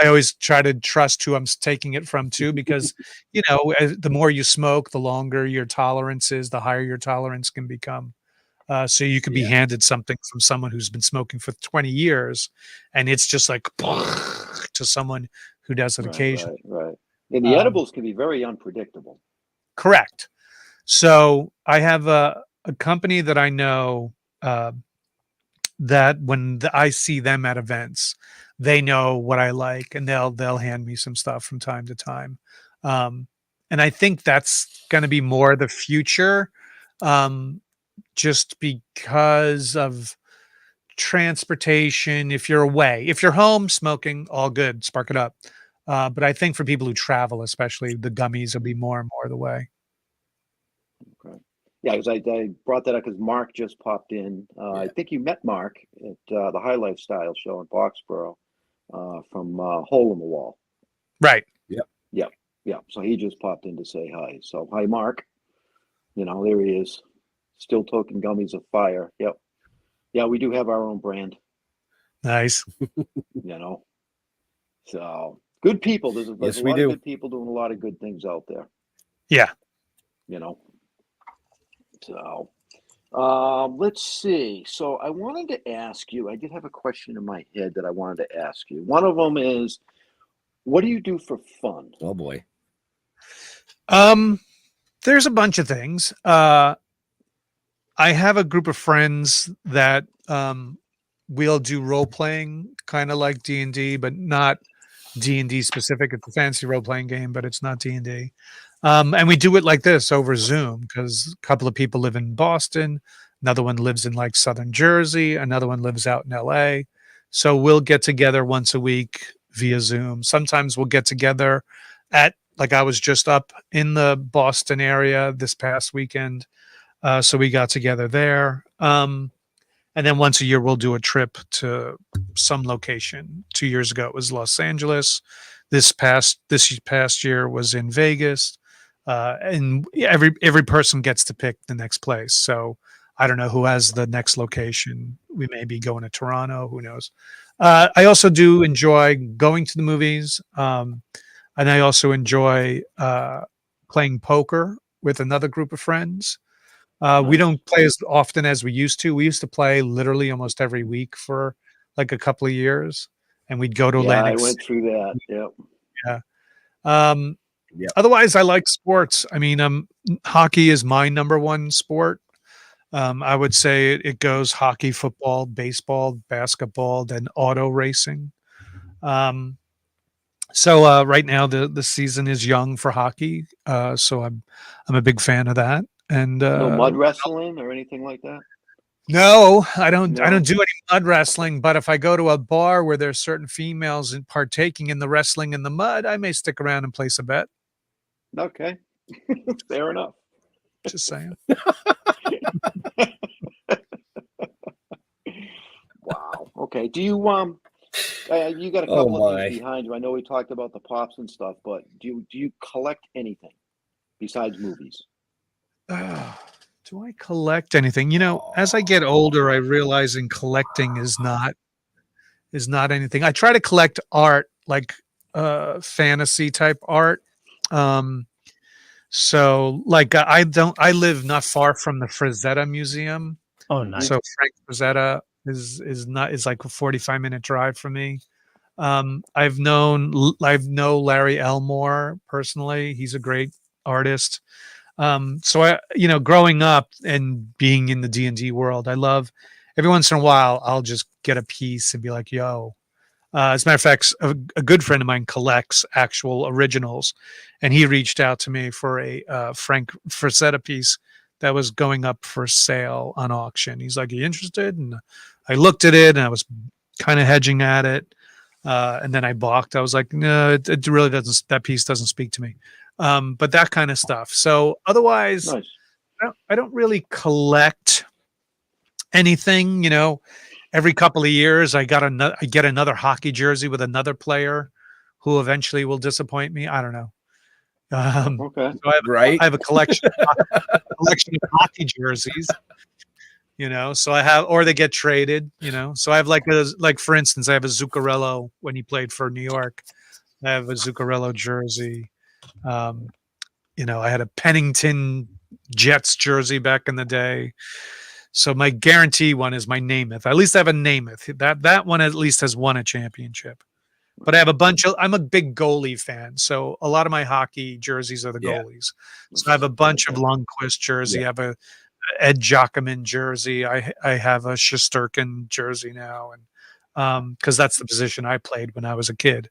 I always try to trust who I'm taking it from too, because the more you smoke, the longer your tolerance is, the higher your tolerance can become. So you could be handed something from someone who's been smoking for 20 years, and it's just like to someone who does it occasionally. Right. And the edibles can be very unpredictable. Correct. So I have a company that I know that when I see them at events, they know what I like, and they'll hand me some stuff from time to time. And I think that's going to be more the future, just because of transportation. If you're away, if you're home smoking, all good, spark it up. But I think for people who travel, especially, the gummies will be more and more the way. Okay. Yeah, because I brought that up because Mark just popped in. I think you met Mark at the High Lifestyle show in Boxborough from Hole in the Wall. Right. Yeah. So he just popped in to say hi. So hi, Mark. There he is. Still Toking gummies of fire. Yep. Yeah, we do have our own brand. Nice. So good people. There's a lot of good people doing a lot of good things out there. Yeah. So let's see. So I wanted to ask you, I did have a question in my head that I wanted to ask you. One of them is, what do you do for fun? Oh boy. There's a bunch of things. I have a group of friends that we'll do role playing, kind of like D&D, but not D&D specific. It's a fancy role playing game, but it's not D&D. And we do it like this over Zoom, because a couple of people live in Boston, another one lives in like Southern Jersey, another one lives out in LA. So we'll get together once a week via Zoom. Sometimes we'll get together like I was just up in the Boston area this past weekend. So we got together there. And then once a year, we'll do a trip to some location. 2 years ago, it was Los Angeles. This past year was in Vegas. And every person gets to pick the next place. So I don't know who has the next location. We may be going to Toronto. Who knows? I also do enjoy going to the movies. And I also enjoy playing poker with another group of friends. We don't play as often as we used to. We used to play literally almost every week for like a couple of years, and we'd go to Atlantic. I went through that. Yep. Yeah. Otherwise, I like sports. I mean, hockey is my number one sport. I would say it goes hockey, football, baseball, basketball, then auto racing. So right now the season is young for hockey. So I'm a big fan of that. And no mud wrestling or anything like that? No, I don't do any mud wrestling, but if I go to a bar where there's certain females partaking in the wrestling in the mud, I may stick around and place a bet. Okay. Fair enough. Just saying. Wow. Okay. Do you you got a couple of things behind you. I know we talked about the pops and stuff, but do you collect anything besides movies? Do I collect anything? As I get older, I realize collecting is not anything. I try to collect art, like fantasy type art. So like I live not far from the Frazetta Museum. Oh, nice. So Frank Frazetta is like a 45-minute drive from me. I've known Larry Elmore personally. He's a great artist. So I, growing up and being in the D&D world, I love every once in a while, I'll just get a piece and be like, yo, as a matter of fact, a good friend of mine collects actual originals, and he reached out to me for a Frank Frazetta piece that was going up for sale on auction. He's like, "Are you interested?" And I looked at it, and I was kind of hedging at it, and then I balked. I was like, "No, it really doesn't. That piece doesn't speak to me." But that kind of stuff. So otherwise, Nice. I don't really collect anything. Every couple of years, I get another hockey jersey with another player who eventually will disappoint me. I don't know. Okay. So I have a collection of hockey jerseys. So I have, or they get traded. So I have like for instance, I have a Zuccarello when he played for New York. I have a Zuccarello jersey. I had a Pennington Jets jersey back in the day. So my guarantee one is my Namath. At least I have a Namath. That one at least has won a championship. But I have I'm a big goalie fan. So a lot of my hockey jerseys are the goalies. So I have a bunch of Lundqvist jersey. I have a Ed Jockerman jersey. I have a Shesterkin jersey now. And because that's the position I played when I was a kid.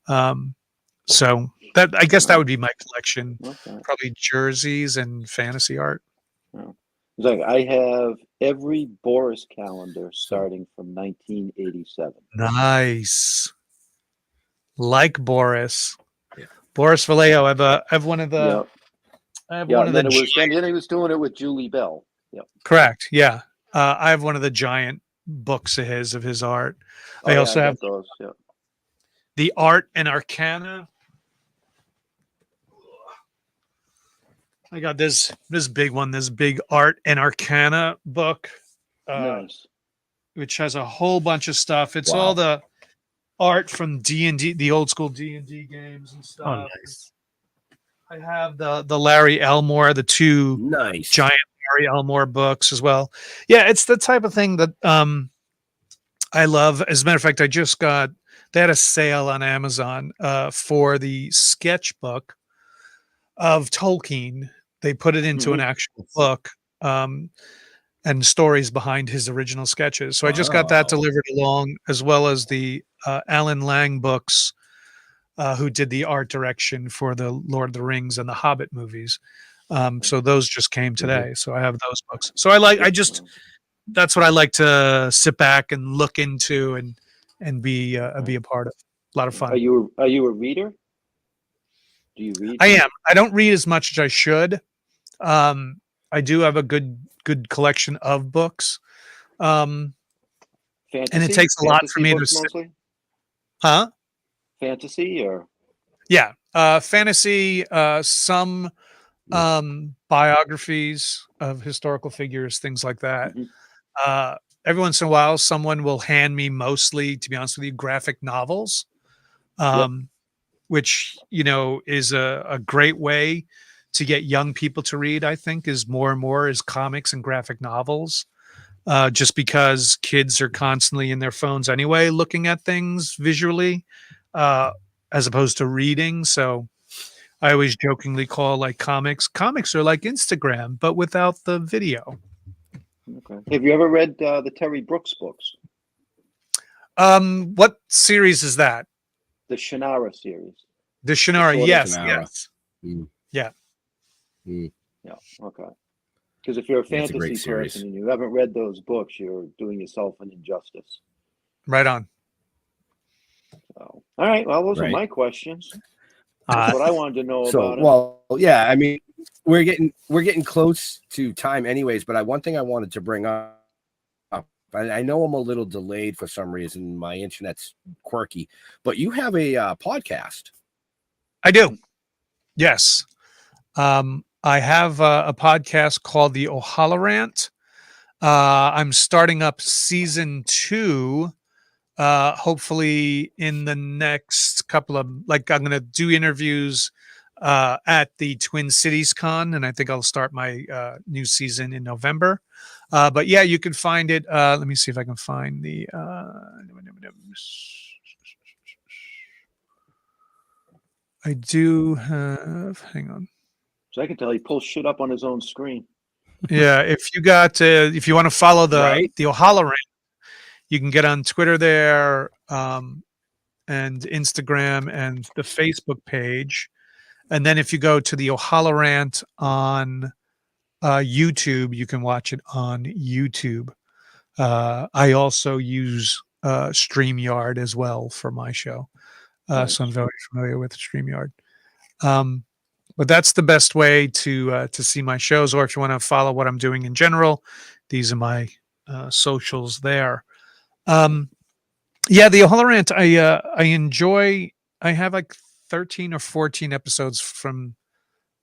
So I guess that would be my collection. Okay. Probably jerseys and fantasy art. Yeah. It's like I have every Boris calendar starting from 1987. Nice. Like Boris. Yeah. Boris Vallejo. I have one of the. Yep. I have Yeah, one of the. and then he was doing it with Julie Bell. Yep. Correct. Yeah. I have one of the giant books of his art. I also have those. Yeah. the Art and Arcana. I got this big one, this big Art and Arcana book, Nice. which has a whole bunch of stuff. It's Wow. all the art from D&D, the old school D&D games and stuff. Oh, nice. I have the Larry Elmore, the two Nice. giant Larry Elmore books as well. Yeah, it's the type of thing that I love. As a matter of fact, they had a sale on Amazon for the sketchbook of Tolkien. They put it into an actual book and stories behind his original sketches. So I just got that delivered along, as well as the Alan Lang books, who did the art direction for the Lord of the Rings and the Hobbit movies. So those just came today. So I have those books. So that's what I like to sit back and look into and be a part of. A lot of fun. Are you a reader? Do you read? I am. I don't read as much as I should. I do have a good collection of books. Fantasy? And it takes a lot for me to mostly? Fantasy or? Yeah. Fantasy, some biographies of historical figures, things like that. Every once in a while, someone will hand me, mostly, to be honest with you, graphic novels, which, is a great way to get young people to read, I think, is more and more is comics and graphic novels. Just because kids are constantly in their phones anyway, looking at things visually, as opposed to reading. So I always jokingly call comics are like Instagram, but without the video. Okay. Have you ever read the Terry Brooks books? What series is that? The Shannara series. The Shannara, yes. Shannara. Yes. Yeah. Yeah. Okay. Because if you're a Yeah, it's a great fantasy series. person and you haven't read those books, you're doing yourself an injustice. Right on. So, all right. Well, those are Right. my questions. That's what I wanted to know about it. Well, yeah, I mean, we're getting close to time anyways, but one thing I wanted to bring up, I know I'm a little delayed for some reason. My internet's quirky, but you have a podcast. I do. Yes. I have a podcast called the O'Halloran. I'm starting up season 2. Hopefully in the next couple of, I'm going to do interviews at the Twin Cities Con, and I think I'll start my new season in November. But yeah, you can find it. Let me see if I can find the I do have. Hang on. So I can tell he pulls shit up on his own screen. Yeah, if you want to follow Right. the O'Halloran, you can get on Twitter there, and Instagram and the Facebook page. And then if you go to the O'Halloran on YouTube, you can watch it on YouTube. I also use StreamYard as well for my show. Nice. So I'm very familiar with StreamYard. But that's the best way to see my shows, or if you want to follow what I'm doing in general, these are my socials there. Yeah, the O'Halloran, I enjoy. I have like 13 or 14 episodes from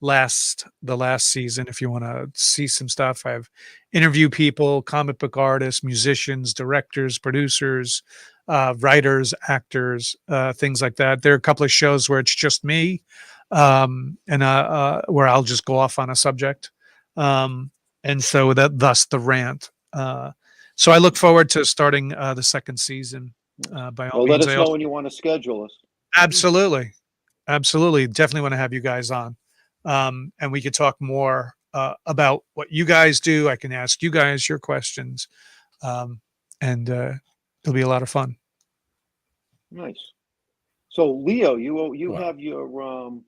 the last season. If you want to see some stuff, I've interviewed people, comic book artists, musicians, directors, producers, writers, actors, things like that. There are a couple of shows where it's just me, and where I'll just go off on a subject, and so thus the rant. So I look forward to starting the second season. By all Well, let means, us know when you want to schedule us. absolutely, absolutely, definitely want to have you guys on, and we could talk more about what you guys do. I can ask you guys your questions, and it'll be a lot of fun. Nice. So Leo, you Wow. have your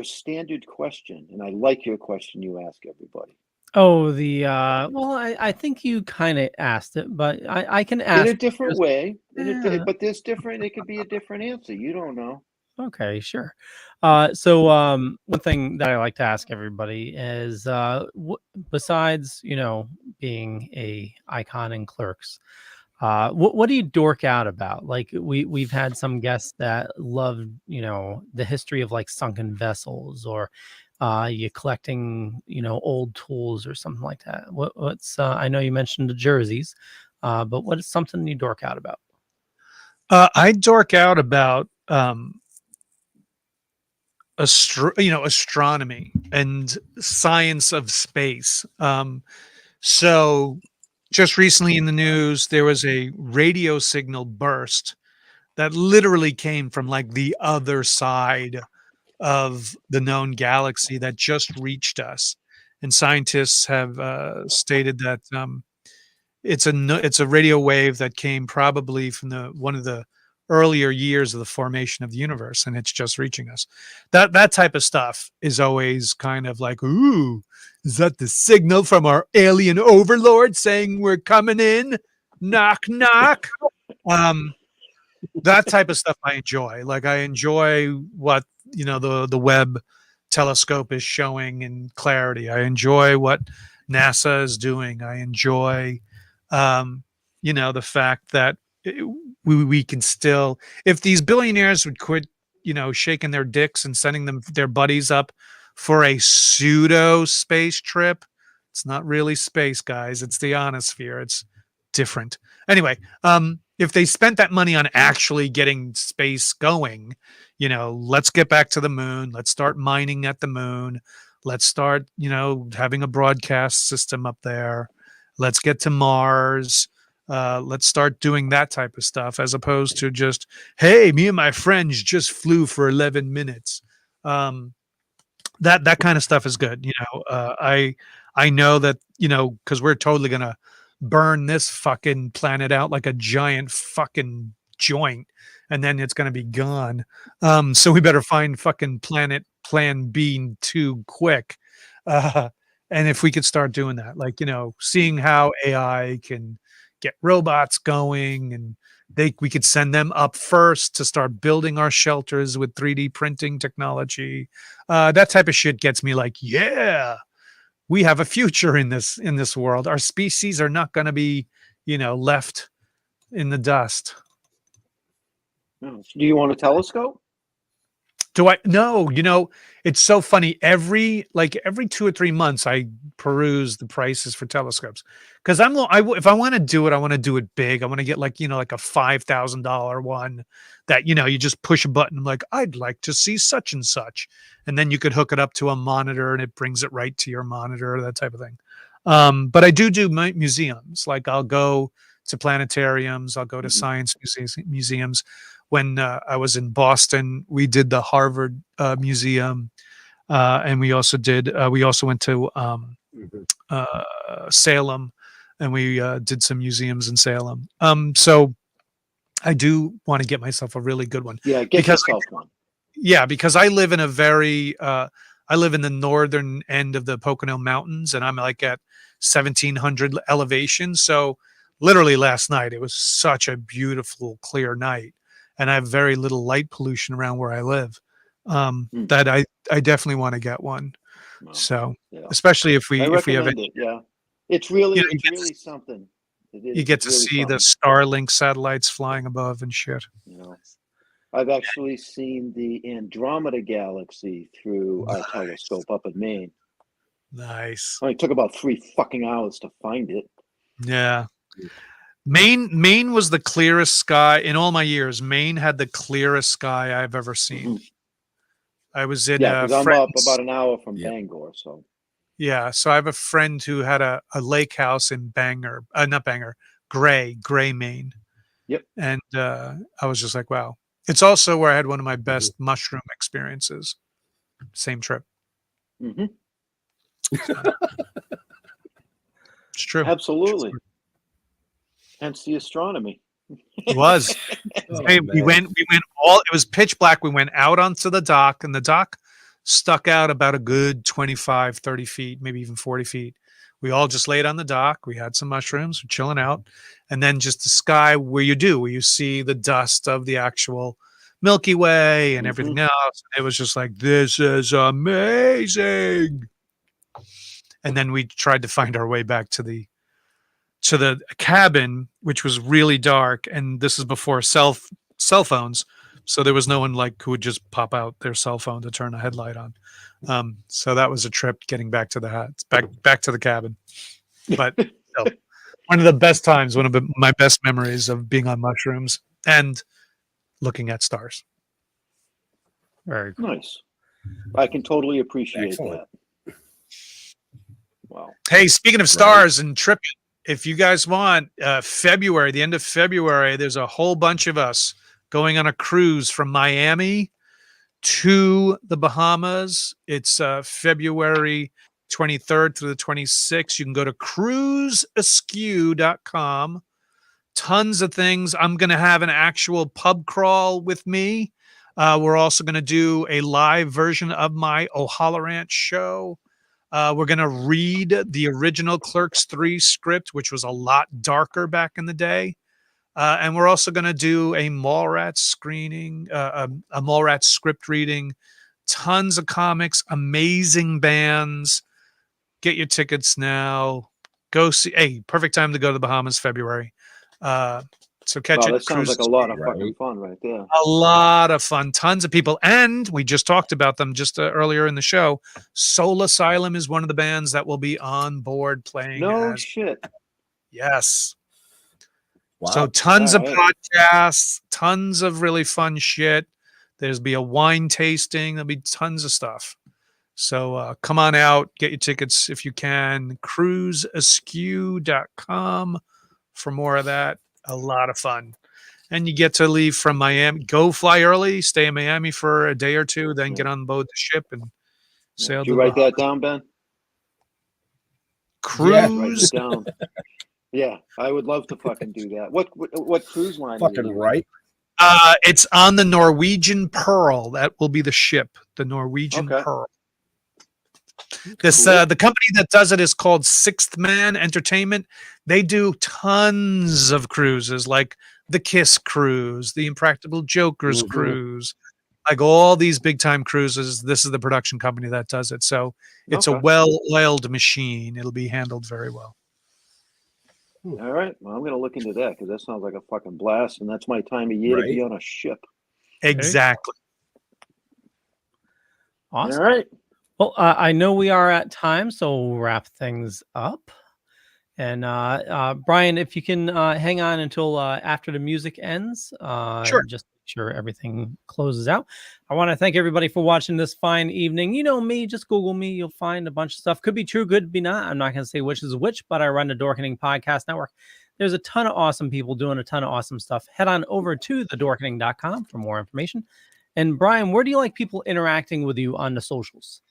standard question, and I like your question you ask everybody. Oh, well, I think you kind of asked it, but I can ask In a different just- way. Yeah. But there's different. It could be a different answer. You don't know. Okay, sure. So one thing that I like to ask everybody is, besides being a icon in Clerks, what do you dork out about? Like we've had some guests that love the history of like sunken vessels, or you collecting old tools or something like that. What's I know you mentioned the jerseys, but what is something you dork out about? I dork out about astronomy and science of space. So just recently in the news, there was a radio signal burst that literally came from like the other side of the known galaxy that just reached us. And scientists have stated that it's a radio wave that came probably from one of the earlier years of the formation of the universe, and it's just reaching us. That type of stuff is always kind of like, ooh, is that the signal from our alien overlord saying we're coming in? Knock knock. That type of stuff I enjoy. Like I enjoy what the Webb telescope is showing in clarity. I enjoy what NASA is doing. I enjoy the fact that we can still, if these billionaires would quit shaking their dicks and sending their buddies up for a pseudo space trip. It's not really space, guys. It's the ionosphere. It's different. Anyway, if they spent that money on actually getting space going, let's get back to the moon. Let's start mining at the moon. Let's start, having a broadcast system up there. Let's get to Mars. Let's start doing that type of stuff as opposed to just, hey, me and my friends just flew for 11 minutes. That kind of stuff is good. I know that, because we're totally going to burn this fucking planet out like a giant fucking joint, and then it's going to be gone. So we better find fucking planet plan B2 quick. And if we could start doing that, like, seeing how AI can get robots going, and we could send them up first to start building our shelters with 3D printing technology. That type of shit gets me like, yeah, we have a future in this world. Our species are not going to be, left in the dust. Do you want a telescope? Do I? No, it's so funny. Every 2 or 3 months, I peruse the prices for telescopes because if I want to do it, I want to do it big. I want to get like a $5,000 one that you just push a button. I'm like, I'd like to see such and such, and then you could hook it up to a monitor and it brings it right to your monitor, that type of thing. But I do museums. Like I'll go to planetariums. I'll go to science museums. when I was in Boston, we did the Harvard Museum, and we also went to Salem, and we did some museums in Salem. So I do want to get myself a really good one. Yeah, get because yourself one. Yeah, because I live in I live in the northern end of the Pocono Mountains, and I'm like at 1,700 elevation. So literally last night, it was such a beautiful, clear night, and I have very little light pollution around where I live. That I definitely want to get one. Well, So yeah. especially if I we have recommend any, it. Yeah, it's really, you know, it's really something. It is. you get It's to really see the something. Starlink satellites flying above and shit. You know, I've actually seen the Andromeda Galaxy through our telescope up in Maine. Nice. It took about 3 fucking hours to find it. Yeah. Maine was the clearest sky in all my years. Maine had the clearest sky I've ever seen. I was in Yeah, a because I'm up friend's. about an hour from Yep. Bangor, so Yeah, so I have a friend who had a lake house in Bangor, not Bangor, Gray, Maine. yep. And I was just like, wow. It's also where I had one of my best mushroom experiences. Same trip. Mm-hmm. It's true. Absolutely. Hence the astronomy. It was. Oh, Hey, man. we went all, it was pitch black. We went out onto the dock, and the dock stuck out about a good 25, 30 feet, maybe even 40 feet. We all just laid on the dock. We had some mushrooms, we're chilling out. And then just the sky where you see the dust of the actual Milky Way and everything else. It was just like, this is amazing. And then we tried to find our way back to the cabin, which was really dark. And this is before cell phones. So there was no one like who would just pop out their cell phone to turn a headlight on. So that was a trip getting back to the back to the cabin. But still, one of the best times, one of my best memories of being on mushrooms and looking at stars. Very cool. Nice. I can totally appreciate Excellent. that. Wow. Hey, speaking of stars and tripping, if you guys want, February, the end of February, there's a whole bunch of us going on a cruise from Miami to the Bahamas. It's February 23rd through the 26th. You can go to cruiseaskew.com. Tons of things. I'm going to have an actual pub crawl with me. We're also going to do a live version of my O'Halloran show. We're going to read the original Clerks 3 script, which was a lot darker back in the day. And we're also going to do a Mallrats screening, a Mallrats script reading, tons of comics, amazing bands. Get your tickets now. Go see. Hey, perfect time to go to the Bahamas, February. So catch it. That sounds like a lot of fucking fun right there. A lot of fun. Tons of people. And we just talked about them just earlier in the show. Soul Asylum is one of the bands that will be on board playing. No shit. Yes. Wow. So tons of All podcasts, tons of really fun shit. There's be a wine tasting. There'll be tons of stuff. So come on out, get your tickets if you can. Cruiseaskew.com for more of that. A lot of fun. And you get to leave from Miami. Go fly early, stay in Miami for a day or two, then get on board the ship and sail. Did you write that down, Ben? Cruise. Write it down. Yeah, I would love to fucking do that. What cruise line? Fucking right. It's on the Norwegian Pearl. That will be the ship, the Norwegian Pearl. This the company that does it is called Sixth Man Entertainment. They do tons of cruises, like the Kiss Cruise, the Impractical Jokers Cruise, like all these big time cruises. This is the production company that does it. So it's a well-oiled machine. It'll be handled very well. All right. Well, I'm going to look into that because that sounds like a fucking blast, and that's my time of year to be on a ship. Exactly. Awesome. All right. Well, I know we are at time, so we'll wrap things up. And Brian, if you can hang on until after the music ends, sure. Just make sure everything closes out. I want to thank everybody for watching this fine evening. You know me, just Google me. You'll find a bunch of stuff. Could be true, could be not. I'm not going to say which is which, but I run the Dorkening Podcast Network. There's a ton of awesome people doing a ton of awesome stuff. Head on over to thedorkening.com for more information. And Brian, where do you like people interacting with you on the socials?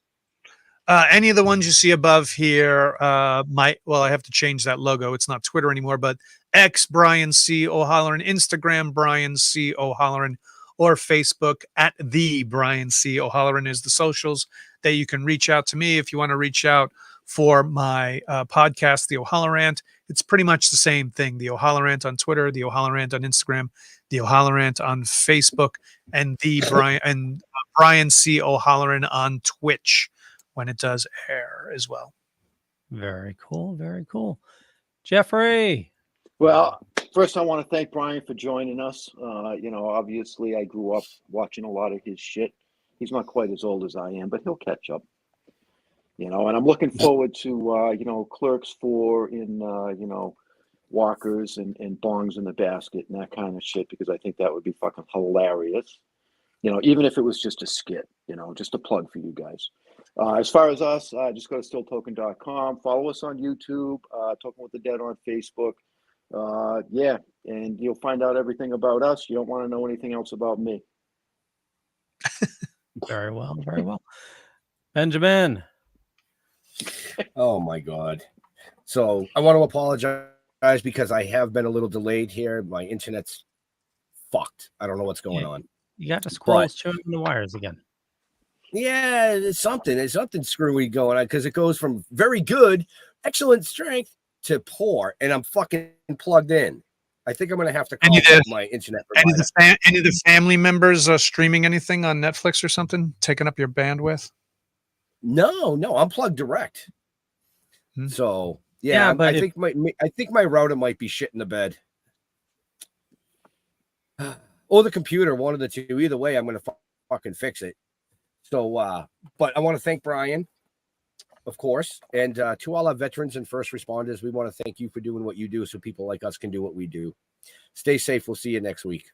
Any of the ones you see above here, I have to change that logo. It's not Twitter anymore, but X Brian C. O'Halloran, Instagram Brian C. O'Halloran, or Facebook at the Brian C. O'Halloran is the socials that you can reach out to me if you want to reach out for my podcast, The O'Halloran. It's pretty much the same thing. The O'Halloran on Twitter, The O'Halloran on Instagram, The O'Halloran on Facebook, and Brian C. O'Halloran on Twitch when it does air as well. Very cool. Very cool. Jeffrey. Well, first I want to thank Brian for joining us. Obviously I grew up watching a lot of his shit. He's not quite as old as I am, but he'll catch up. And I'm looking forward to, Clerks 4 in, walkers and bongs in the basket and that kind of shit, because I think that would be fucking hilarious. Even if it was just a skit, just a plug for you guys. As far as us, just go to stilltoken.com. Follow us on YouTube, Toking with the Dead on Facebook. And you'll find out everything about us. You don't want to know anything else about me. Very well. Very well. Benjamin. Oh my God. So I want to apologize because I have been a little delayed here. My internet's fucked. I don't know what's going on. You got the squirrels chewing the wires again. Yeah, there's something screwy going on, because it goes from very good, excellent strength to poor, and I'm fucking plugged in. I think I'm gonna have to call my internet provider. Any of the family members streaming anything on Netflix or something, taking up your bandwidth? No, I'm plugged direct. So but I think my router might be shit in the bed, or the computer, one of the two. Either way, I'm gonna fucking fix it. So, but I want to thank Brian, of course, and to all our veterans and first responders, we want to thank you for doing what you do so people like us can do what we do. Stay safe. We'll see you next week.